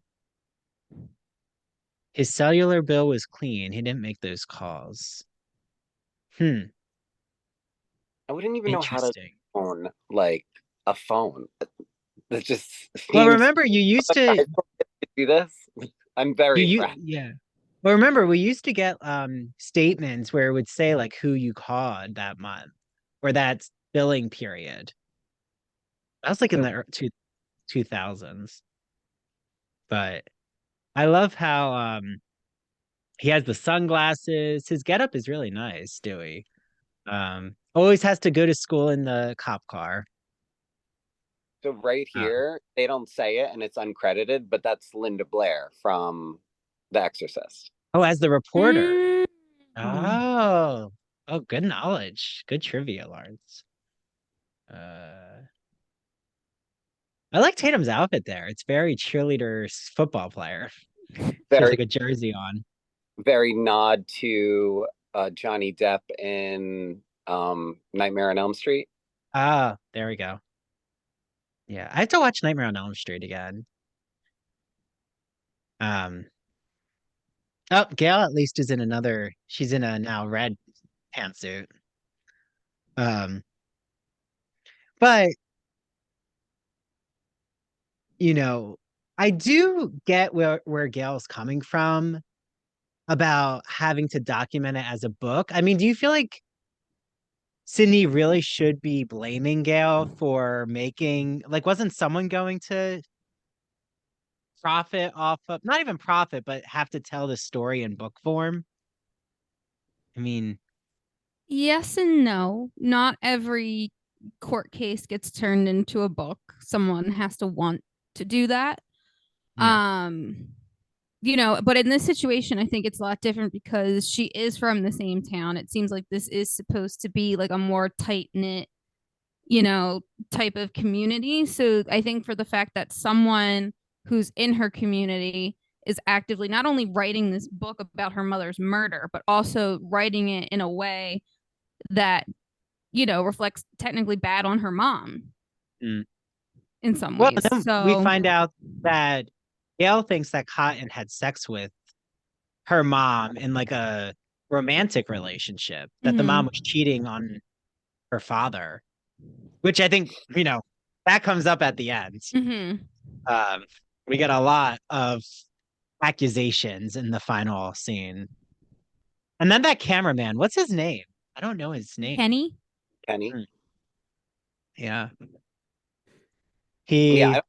His cellular bill was clean. He didn't make those calls. I wouldn't even know how to Interesting. phone like a phone. That just Well, seems remember you used to do this. I'm very impressed. yeah. Well, remember we used to get statements where it would say like who you called that month or that billing period. That was like in the 2000s. But I love how he has the sunglasses. His getup is really nice, Dewey. Always has to go to school in the cop car. So right here, they don't say it and it's uncredited, but that's Linda Blair from The Exorcist. Oh, as the reporter. Oh, oh, good knowledge. Good trivia, Lawrence. Uh, I like Tatum's outfit there. It's very cheerleader football player. She has Very, like a jersey on. very nod to Johnny Depp in Nightmare on Elm Street. Ah, there we go. Yeah, I have to watch Nightmare on Elm Street again. Um, oh, Gail at least is in another. She's in a now red pantsuit. Um, but you know, I do get where Gail's coming from about having to document it as a book. I mean, do you feel like Sydney really should be blaming Gail for making, like, wasn't someone going to profit off of, not even profit, but have to tell the story in book form? I mean, Yes and no. Not every court case gets turned into a book. Someone has to want to do that. yeah, Um, but in this situation, I think it's a lot different because she is from the same town. It seems like this is supposed to be like a more tight knit, type of community. So I think for the fact that someone who's in her community is actively not only writing this book about her mother's murder, but also writing it in a way that, reflects technically bad on her mom mm. in some Well, ways. then we So, find out that Gail thinks that Cotton had sex with her mom in like a romantic relationship, that the mom mhm, was cheating on her father, which I think, that comes up at the end. mhm. Um, we get a lot of accusations in the final scene. And then that cameraman, what's his name? I don't know his name. Kenny? Kenny. Hmm. Yeah. Yeah,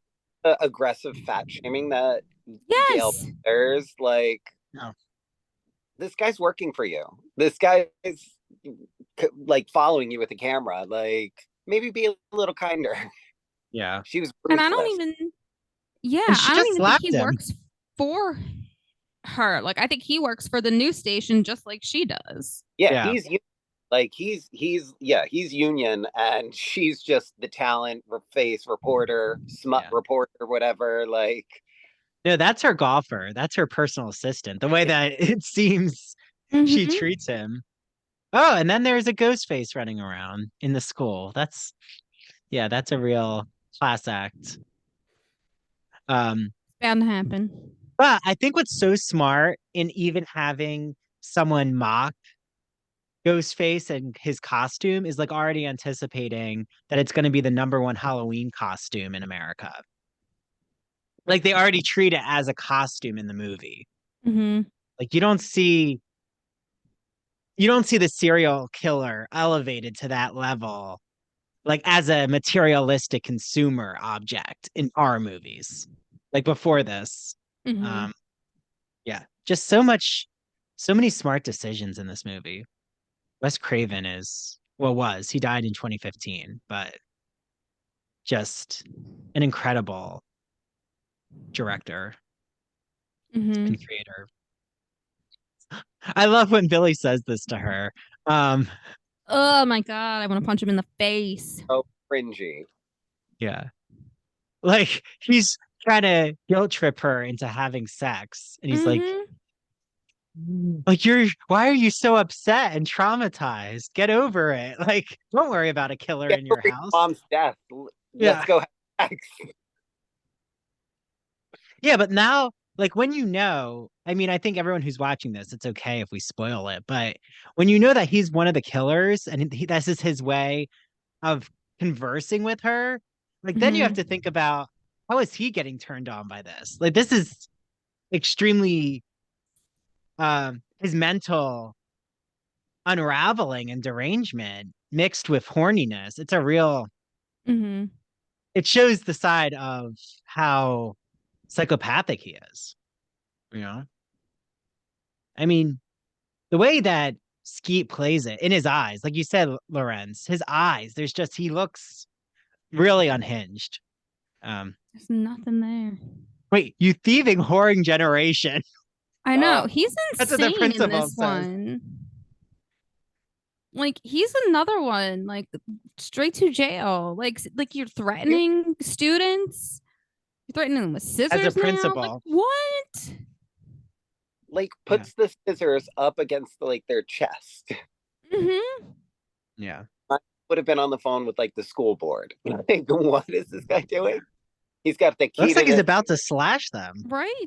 He, aggressive fat shaming that Gail Yes. there's like no. this guy's working for you. This guy is like following you with the camera. Like maybe be a little kinder. Yeah. She was And I don't ruthless. even, yeah, And she I don't just even think slapped he him. works for her. Like, I think he works for the news station just like she does. Yeah, Yeah. he's union, and she's just the talent face reporter, smut Yeah. reporter, whatever. Like, No, that's her golfer. That's her personal assistant. The way that it seems she Mm-hmm. treats him. Oh, and then there's a ghost face running around in the school. Yeah, that's a real class act. Um, Bound to happen. but I think what's so smart in even having someone mock Ghostface and his costume is like already anticipating that it's going to be the number one Halloween costume in America. Like they already treat it as a costume in the movie. Mm-hmm. Like you don't see the serial killer elevated to that level like as a materialistic consumer object in our movies. Like before this. Mm-hmm. Um yeah, just so many smart decisions in this movie. Wes Craven was, he died in 2015, but just an incredible director Mm-hmm. and creator. I love when Billy says this to her. Um, Oh my God, I want to punch him in the face. so cringy. yeah. Like he's trying to guilt trip her into having sex. And he's Mm-hmm. like, why are you so upset and traumatized? Get over it. Like, don't worry about a killer Get in your over your house. mom's death. Let's Yeah. go have sex. Yeah, but now, like when I mean, I think everyone who's watching this, it's okay if we spoil it, but when you know that he's one of the killers and this is his way of conversing with her, like then you have Mm-hmm. to think about how is he getting turned on by this? Like this is extremely his mental unraveling and derangement mixed with horniness. Mm-hmm. It shows the side of how psychopathic he is, you know? I mean, the way that Skeet plays it in his eyes, like you said, Lorenz, his eyes, he looks really unhinged. Um, There's nothing there. wait, you thieving whoring generation. I Uh, know. He's That's what the insane in principal this says. one. Like he's another one, like straight to jail. Like you're threatening students. You're threatening them with As a scissors now. Like principal. what? Like Yeah. puts the scissors up against like their chest. Mm-hmm. Yeah. I would have been on the phone with like the school board. Like, what is this guy doing? He's got the key Looks to like he's the about to slash them. Right.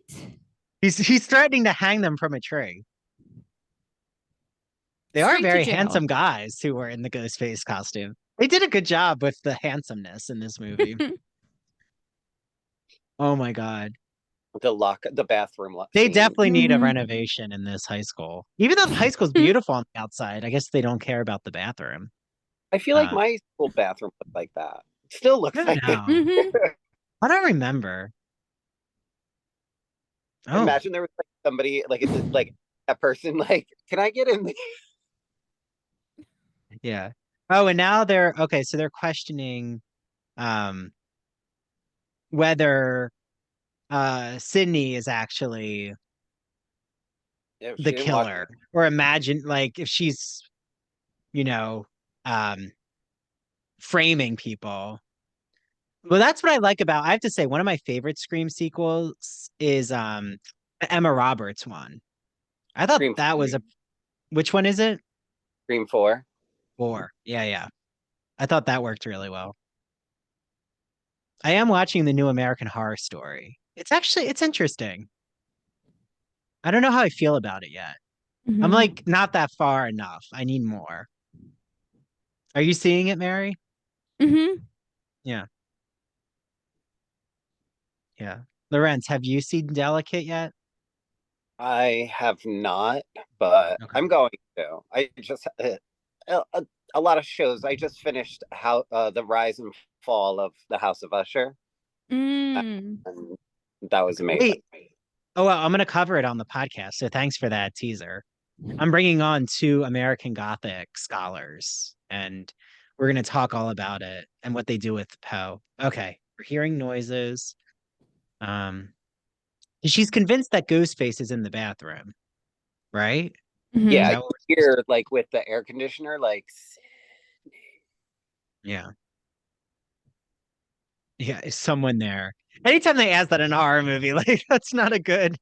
He's threatening to hang them from a tree. They are Straight to very jail. handsome guys who were in the Ghostface costume. They did a good job with the handsomeness in this movie. Oh my God. the bathroom They scene. definitely need a Mhm. renovation in this high school. Even though the high school's beautiful on the outside, I guess they don't care about the bathroom. I feel like Uh, my school bathroom looked like that. Still looks I don't like it. know. Mm-hmm. I don't remember. Oh, Imagine there was like somebody like a person like, can I get in? yeah. Oh, and now they're okay, so they're questioning um whether Sydney is actually If the she didn't watch killer, or imagine like if she's, you know, um framing people. Well, that's what I like about, I have to say, one of my favorite Scream sequels is the Emma Roberts one. I thought Scream that was a, which one is it? Scream 4. Four. Yeah, yeah. I thought that worked really well. I am watching the new American Horror Story. It's interesting. I don't know how I feel about it yet. I'm Mm-hmm. like not that far enough. I need more. Are you seeing it, Mary? Mm-hmm. Yeah. Yeah. Lorenz, have you seen Delicate yet? I have not, but Okay. I'm going to. I just a lot of shows. I just finished how the rise and fall of the House of Usher, Mm. and that was amazing. Wait. Oh, well, I'm going to cover it on the podcast. So thanks for that teaser. I'm bringing on two American Gothic scholars, and we're going to talk all about it and what they do with Poe. Okay. We're hearing noises. Um, she's convinced that Ghostface is in the bathroom, right? Is Yeah, Mm-hmm. you that what we're supposed hear like with the air conditioner, like Yeah. Yeah. Is someone there? Anytime they ask that in a horror movie, like that's not a good.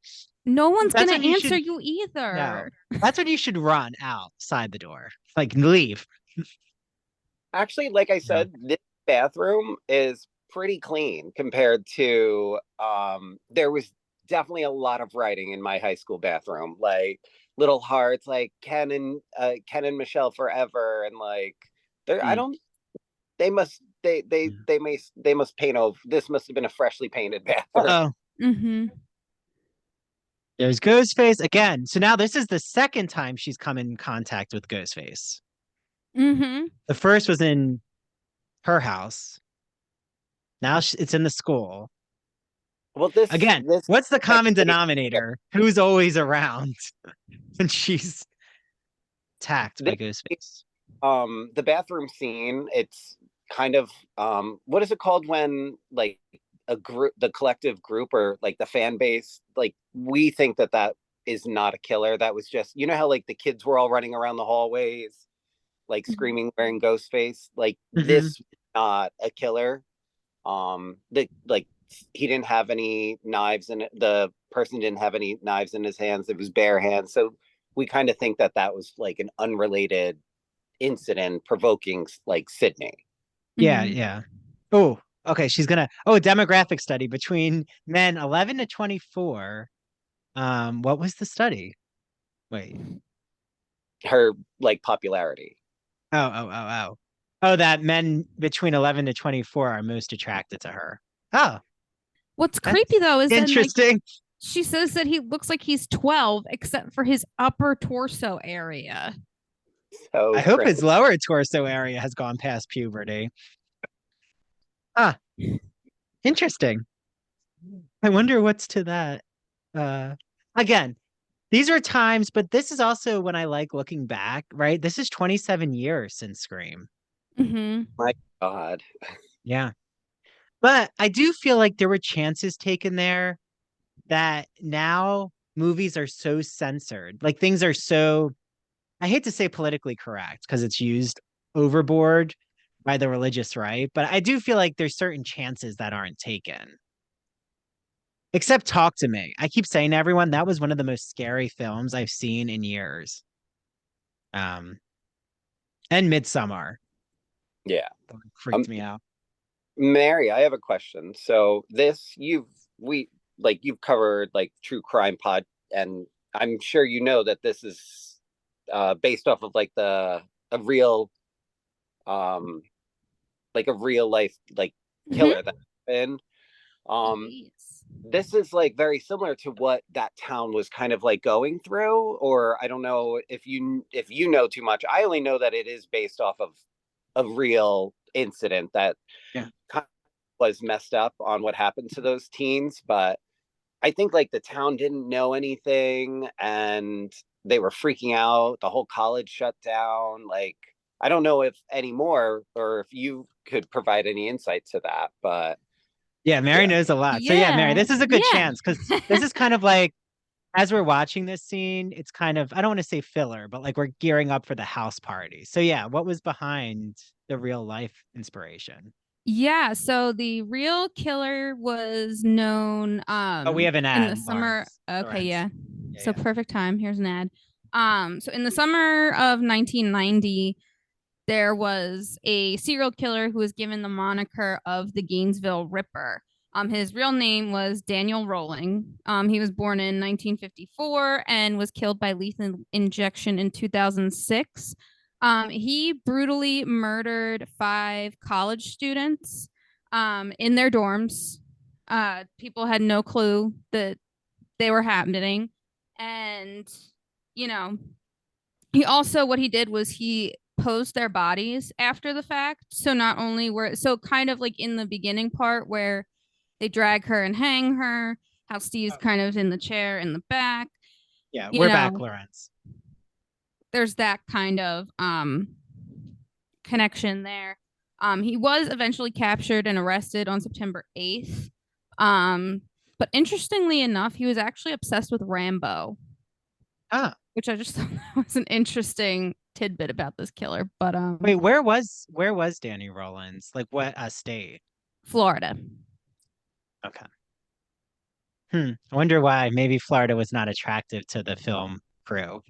No one's That's gonna when you answer should. you No. either. That's when you should run outside the door. Like leave. actually, like I Yeah. said, this bathroom is pretty clean compared to there was definitely a lot of writing in my high school bathroom, like little hearts like Ken and Michelle forever, and like there I Mm. don't they must Yeah. they must paint over, this must have been a freshly painted bathroom. Uh-oh. Mm-hmm. There's Ghostface again. So now this is the second time she's come in contact with Ghostface. Mm-hmm. The first was in her house. Now it's in the school. Well, this Again, this what's the like, common denominator? Who's always around when she's attacked by this, Ghostface? the bathroom scene, it's kind of what is it called when like a group, the collective group, or like the fan base, like we think that that is not a killer, that was just, you know how like the kids were all running around the hallways like screaming wearing ghost face, like Mm-hmm. this not a killer. The like he didn't have any knives, and the person didn't have any knives in his hands, it was bare hands, so we kind of think that that was like an unrelated incident provoking like Sydney. Yeah, Mm-hmm. yeah. Oh, okay. She's gonna. Oh, a demographic study between men 11 to 24. What was the study? Wait. Her like popularity. Oh. Oh, that men between 11 to 24 are most attracted to her. Oh, What's that's creepy though is then like interesting. she says that he looks like he's 12 except for his upper torso area. So I hope crazy. his lower torso area has gone past puberty. Ah, interesting. I wonder what's to that. Uh, again, these are times, but this is also when I like looking back, right? This is 27 years since Scream. Mm-hmm. My God. Yeah. But I do feel like there were chances taken there that now movies are so censored. Like things are so, I hate to say politically correct because it's used overboard by the religious right, but I do feel like there's certain chances that aren't taken. Except Talk to Me. I keep saying to everyone that was one of the most scary films I've seen in years. Um, and Midsummer Yeah. freaked me out. Mary, I have a question. So you've covered like true crime pod, and I'm sure you know that this is based off of like a real like a real life like killer that happened. This is like very similar to what that town was kind of like going through, or I don't know if you know too much. I only know that it is based off of a real incident that Yeah. kind of was messed up on what happened to those teens, but I think like the town didn't know anything and they were freaking out. The whole college shut down. Like, I don't know if anymore or if you could provide any insight to that, but yeah, Mary knows a lot. So yeah, Mary, this is a good chance because this is kind of like as we're watching this scene, it's kind of I don't want to say filler, but like we're gearing up for the house party. So yeah, what was behind the real life inspiration? Yeah, so the real killer was known Oh, we have an ad in the summer. Okay, yeah. So perfect time. Here's an ad. So in the summer of 1990, there was a serial killer who was given the moniker of the Gainesville Ripper. His real name was Daniel Rolling. He was born in 1954 and was killed by lethal injection in 2006. He brutally murdered 5 college students in their dorms. People had no clue that they were happening. And, you know, he also, what he did was he posed their bodies after the fact. So not only were, so kind of like in the beginning part where they drag her and hang her, how Steve's kind of in the chair in the back. Yeah, we're back, Lorentz. There's that kind of connection there. He was eventually captured and arrested on September 8th. But interestingly enough, he was actually obsessed with Rambo. Which I just thought that was an interesting tidbit about this killer. But wait, where was Danny Rollins? Like what state? Florida. Okay. I wonder why maybe Florida was not attractive to the film crew.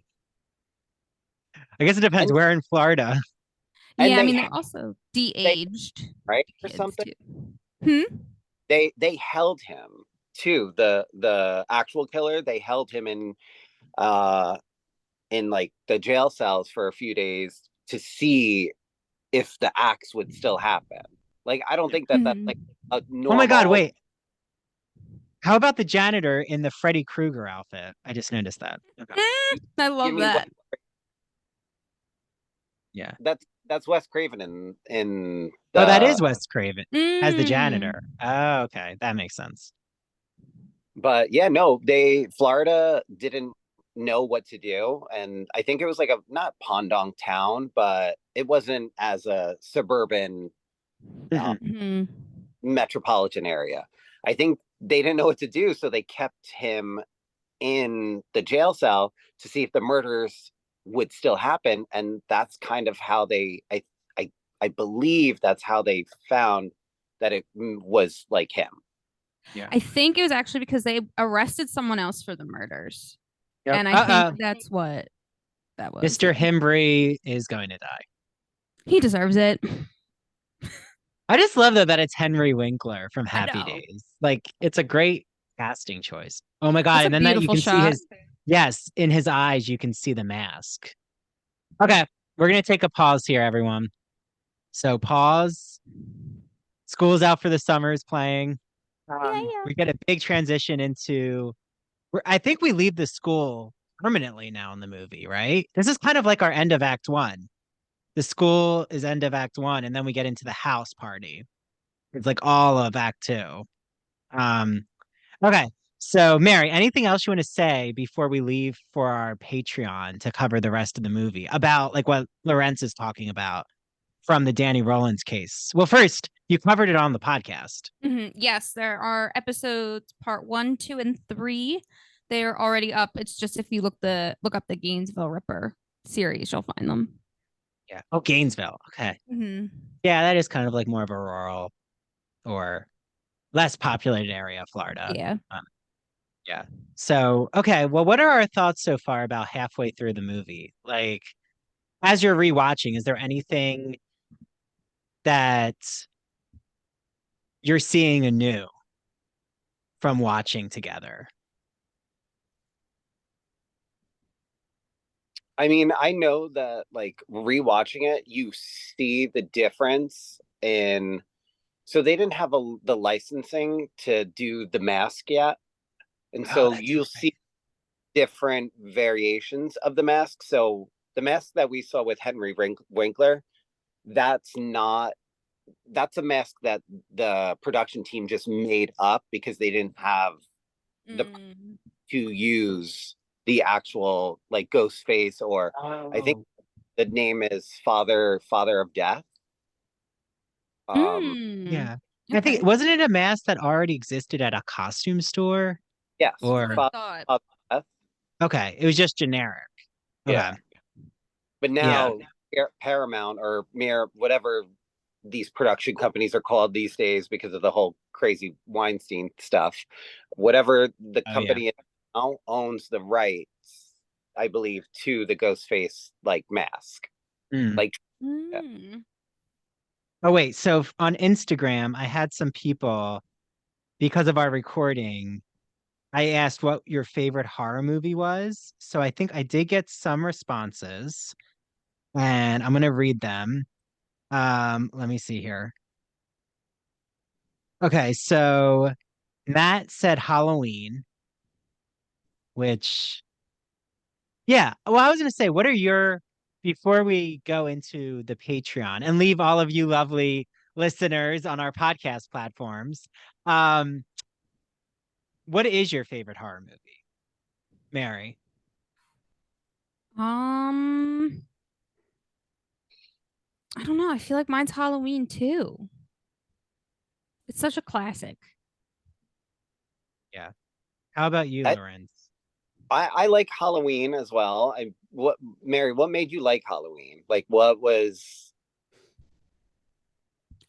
I guess it depends where in Florida. Yeah, I mean they're also de-aged, right? Or something. Too. They held him too. The actual killer, they held him in like the jail cells for a few days to see if the acts would still happen. Like I don't think that's like a normal. Oh my god, wait. How about the janitor in the Freddy Krueger outfit? I just noticed that. Okay. I love that. Yeah. That's Wes Craven in Oh, that is Wes Craven as the janitor. Oh, okay. That makes sense. But yeah, no, Florida didn't know what to do. And I think it was like a not Pondong town, but it wasn't as a suburban metropolitan area. I think they didn't know what to do, so they kept him in the jail cell to see if the murders would still happen, and that's kind of how I believe that's how they found that it was like him. Yeah, I think it was actually because they arrested someone else for the murders, and I think that's what that was. Mr. Himbry is going to die. He deserves it. I just love though that it's Henry Winkler from Happy Days. Like it's a great casting choice. Oh my god! And then that you can see in his eyes you can see the mask. Okay, we're gonna take a pause here, everyone. So pause. School's out for the summer is playing. We get a big transition into. I think we leave the school permanently now in the movie, right? This is kind of like our end of Act 1. The school is end of Act 1, and then we get into the house party. It's like all of Act 2. Okay. So, Mary, anything else you want to say before we leave for our Patreon to cover the rest of the movie about like what Lorentz is talking about from the Danny Rollins case? Well, first, you covered it on the podcast. Yes, there are episodes part 1, 2, and 3. They're already up. It's just if you look up the Gainesville Ripper. series, you'll find them. Yeah. Oh, Gainesville. Okay. Mm-hmm. Yeah, that is kind of like more of a rural or less populated area of Florida. Yeah. Yeah. So, okay. Well, what are our thoughts so far about halfway through the movie? Like, as you're rewatching, is there anything that you're seeing anew from watching together? I mean, I know that like rewatching it, you see the difference in. So they didn't have the licensing to do the mask yet, and Oh, so that's you'll right. see different variations of the mask. So the mask that we saw with Henry Winkler, that's not that's a mask that the production team just made up because they didn't have the Mm. to use the actual like ghost face, or I think Oh, the name is Father of Death. Mm. yeah. I think Okay. wasn't it a mask that already existed at a costume store? Yes, That's what I Or thought. Father of Death. okay, it was just generic. Yeah, Okay. but Yeah. now Paramount or Mir, whatever these production companies are called these days because of the whole crazy Weinstein stuff, whatever the Oh yeah. company now owns the rights, I believe, to the Ghostface like mask. Mm. Like, yeah. Mm. Oh wait, so on Instagram, I had some people because of our recording. I asked what your favorite horror movie was. So I think I did get some responses, and I'm gonna read them. Let me see here. Okay, so Matt said Halloween, which yeah. Well, I was gonna say, what are your before we go into the Patreon and leave all of you lovely listeners on our podcast platforms, um, what is your favorite horror movie, Mary? Um, I don't know. I feel like mine's Halloween too. It's such a classic. Yeah. How about you, I, Lorenz? I like Halloween as well. I what Mary, what made you like Halloween? Like, what was?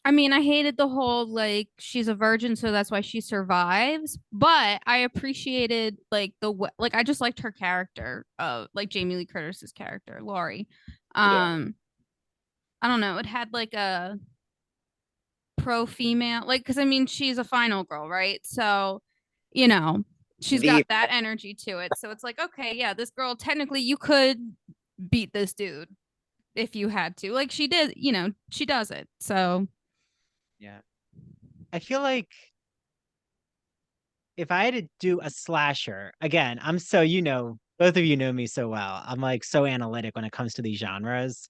I mean, I hated the whole like she's a virgin, so that's why she survives. But I appreciated like like I just liked her character of like Jamie Lee Curtis's character, Laurie. Yeah, Um, I don't know. It had like a pro female, like because I mean she's a final girl, right? So, you know, she's got the that energy to it. So it's like, okay, yeah, this girl technically you could beat this dude if you had to. Like she did, she does it. So Yeah. I feel like if I had to do a slasher, again, I'm so, both of you know me so well. I'm like so analytic when it comes to these genres.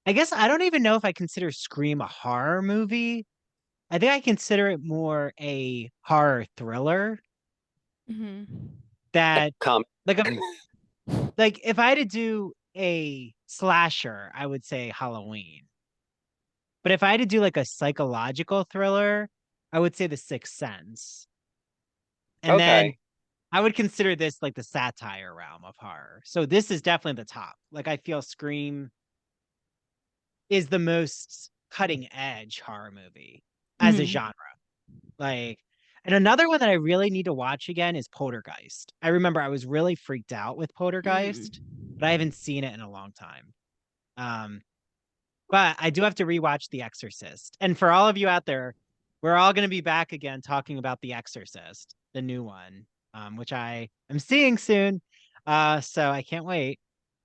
I guess I don't even know if I consider Scream a horror movie. I think I consider it more a horror thriller mhm. that com. like a like if I had to do a slasher, I would say Halloween. But if I had to do like a psychological thriller, I would say The Sixth Sense. And then Okay, I would consider this like the satire realm of horror. So this is definitely the top. Like I feel Scream is the most cutting edge horror movie as a Mhm. genre. Like, and another one that I really need to watch again is Poltergeist. I remember I was really freaked out with Mm. Poltergeist, but I haven't seen it in a long time. Um, but I do have to rewatch The Exorcist. And for all of you out there, we're all going to be back again talking about The Exorcist, the new one, which I am seeing soon. So I can't wait.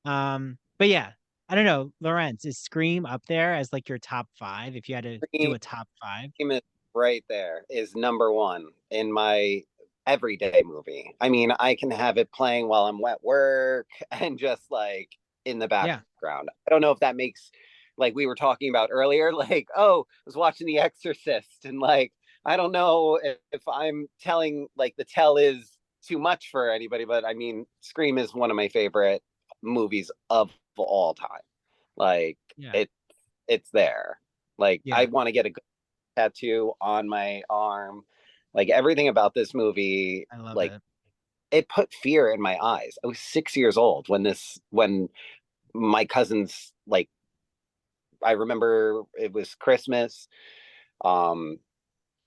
But yeah, I don't know, Lawrence, is Scream up there as like your top five if you had to do Scream a top five? is right there. Is number one in my everyday movie. I mean, I can have it playing while I'm at work and just like in the Yeah. background. I don't know if that makes like we were talking about earlier, like, oh, I was watching The Exorcist, and like I don't know if I'm telling like the tell is too much for anybody, but I mean, Scream is one of my favorite movies of all time. Like Yeah. it, it's there. Like I Yeah. want to get a good tattoo on my arm. Like everything about this movie, I love like it. it put fear in my eyes. I was 6 years old when my cousins, like, I remember it was Christmas.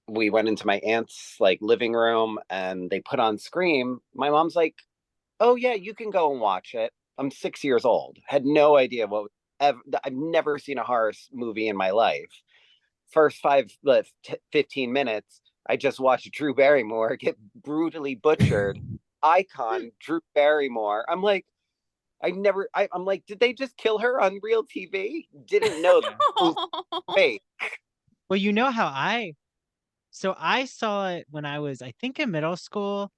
We went into my aunt's like living room and they put on Scream. My mom's like, "Oh yeah, you can go and watch it." I'm 6 years old. Had no idea what. I've never seen a horror movie in my life. First 15 minutes, I just watched Drew Barrymore get brutally butchered. Icon Drew Barrymore. I'm like, I'm like, did they just kill her on real TV? Didn't know that. Wait. Well, you know how so I saw it when I was, I think, in middle school.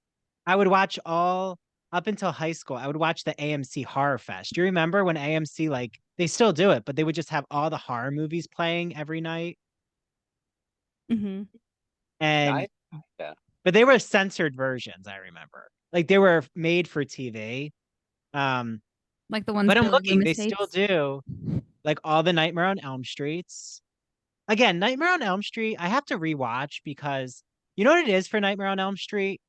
I would watch all up until high school. I would watch the AMC Horror Fest. Do you remember when AMC, like, they still do it, but they would just have all the horror movies playing every night? Mm-hmm. And Yeah. but they were censored versions, I remember. Like they were made for TV. Like the ones But I'm Billy looking, they Loomis still hates. do like all the Nightmare on Elm Streets. Again, Nightmare on Elm Street, I have to rewatch because you know what it is for Nightmare on Elm Street?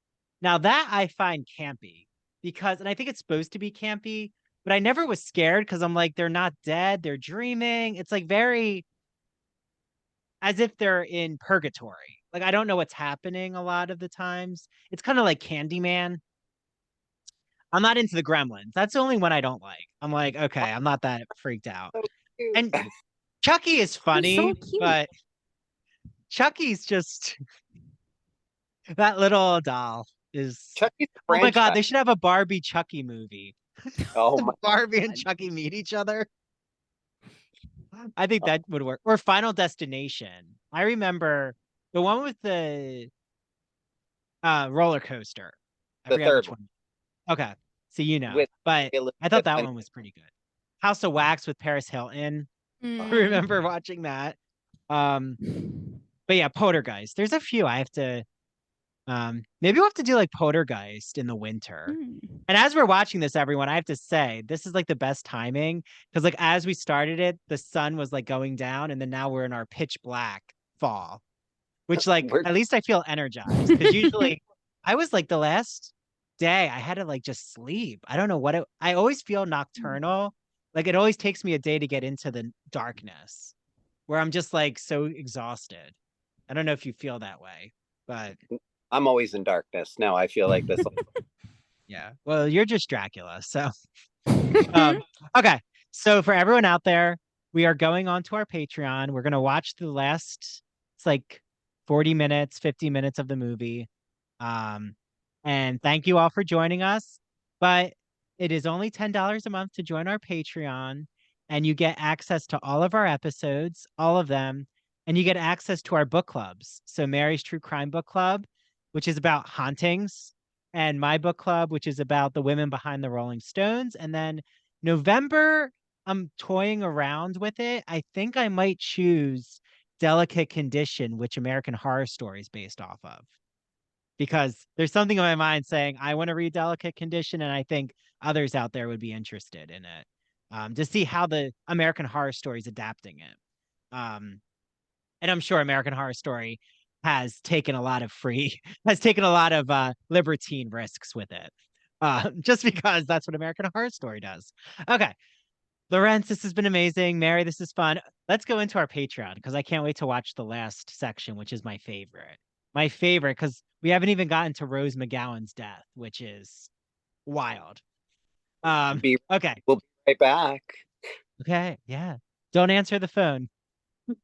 Now that I find campy because, and I think it's supposed to be campy, but I never was scared because I'm like, they're not dead, they're dreaming. It's like very as if they're in purgatory. Like I don't know what's happening a lot of the times. It's kind of like Candyman. I'm not into the Gremlins. That's the only one I don't like. I'm like, okay, I'm not that freaked out. So cute. And Chucky is They're funny, so cute. but Chucky's just that little doll is. Chucky's Oh my God, franchise. they should have a Barbie Chucky movie. Oh my Barbie and God. Chucky meet each other. I think that would work. Or Final Destination. I remember the one with the roller coaster. I the forget third which one one. Okay. So you know. with But I thought Elizabeth that and one was pretty good. House of Wax with Paris Hilton. I Mm. remember watching that. But yeah, Poltergeist. There's a few I have to maybe we'll have to do like Poltergeist in the winter. Mm. And as we're watching this, everyone, I have to say this is like the best timing because like as we started it, the sun was like going down, and then now we're in our pitch black fall, which like we're at least I feel energized because usually I was like the last day I had to like just sleep. I don't know what I always feel nocturnal. Like it always takes me a day to get into the darkness where I'm just like so exhausted. I don't know if you feel that way, but I'm always in darkness. Now I feel like this. yeah. Well, you're just Dracula, so okay. So for everyone out there, we are going on to our Patreon. We're gonna watch the last, it's like 40 minutes, 50 minutes of the movie. Um, and thank you all for joining us. But it is only $10 a month to join our Patreon, and you get access to all of our episodes, all of them, and you get access to our book clubs. So Mary's True Crime Book Club, which is about hauntings, and my book club, which is about the women behind the Rolling Stones. And then November, I'm toying around with it. I think I might choose Delicate Condition, which American Horror Story is based off of, because there's something in my mind saying I want to read Delicate Condition, and I think others out there would be interested in it, to see how the American Horror Story is adapting it. And I'm sure American Horror Story has taken a lot of libertine risks with it, just because that's what American Horror Story does. Okay, Lorentz, this has been amazing. Mary, this is fun. Let's go into our Patreon because I can't wait to watch the last section, which is my favorite. My favorite because we haven't even gotten to Rose McGowan's death, which is wild. Okay. We'll be right back. Okay. Yeah. Don't answer the phone.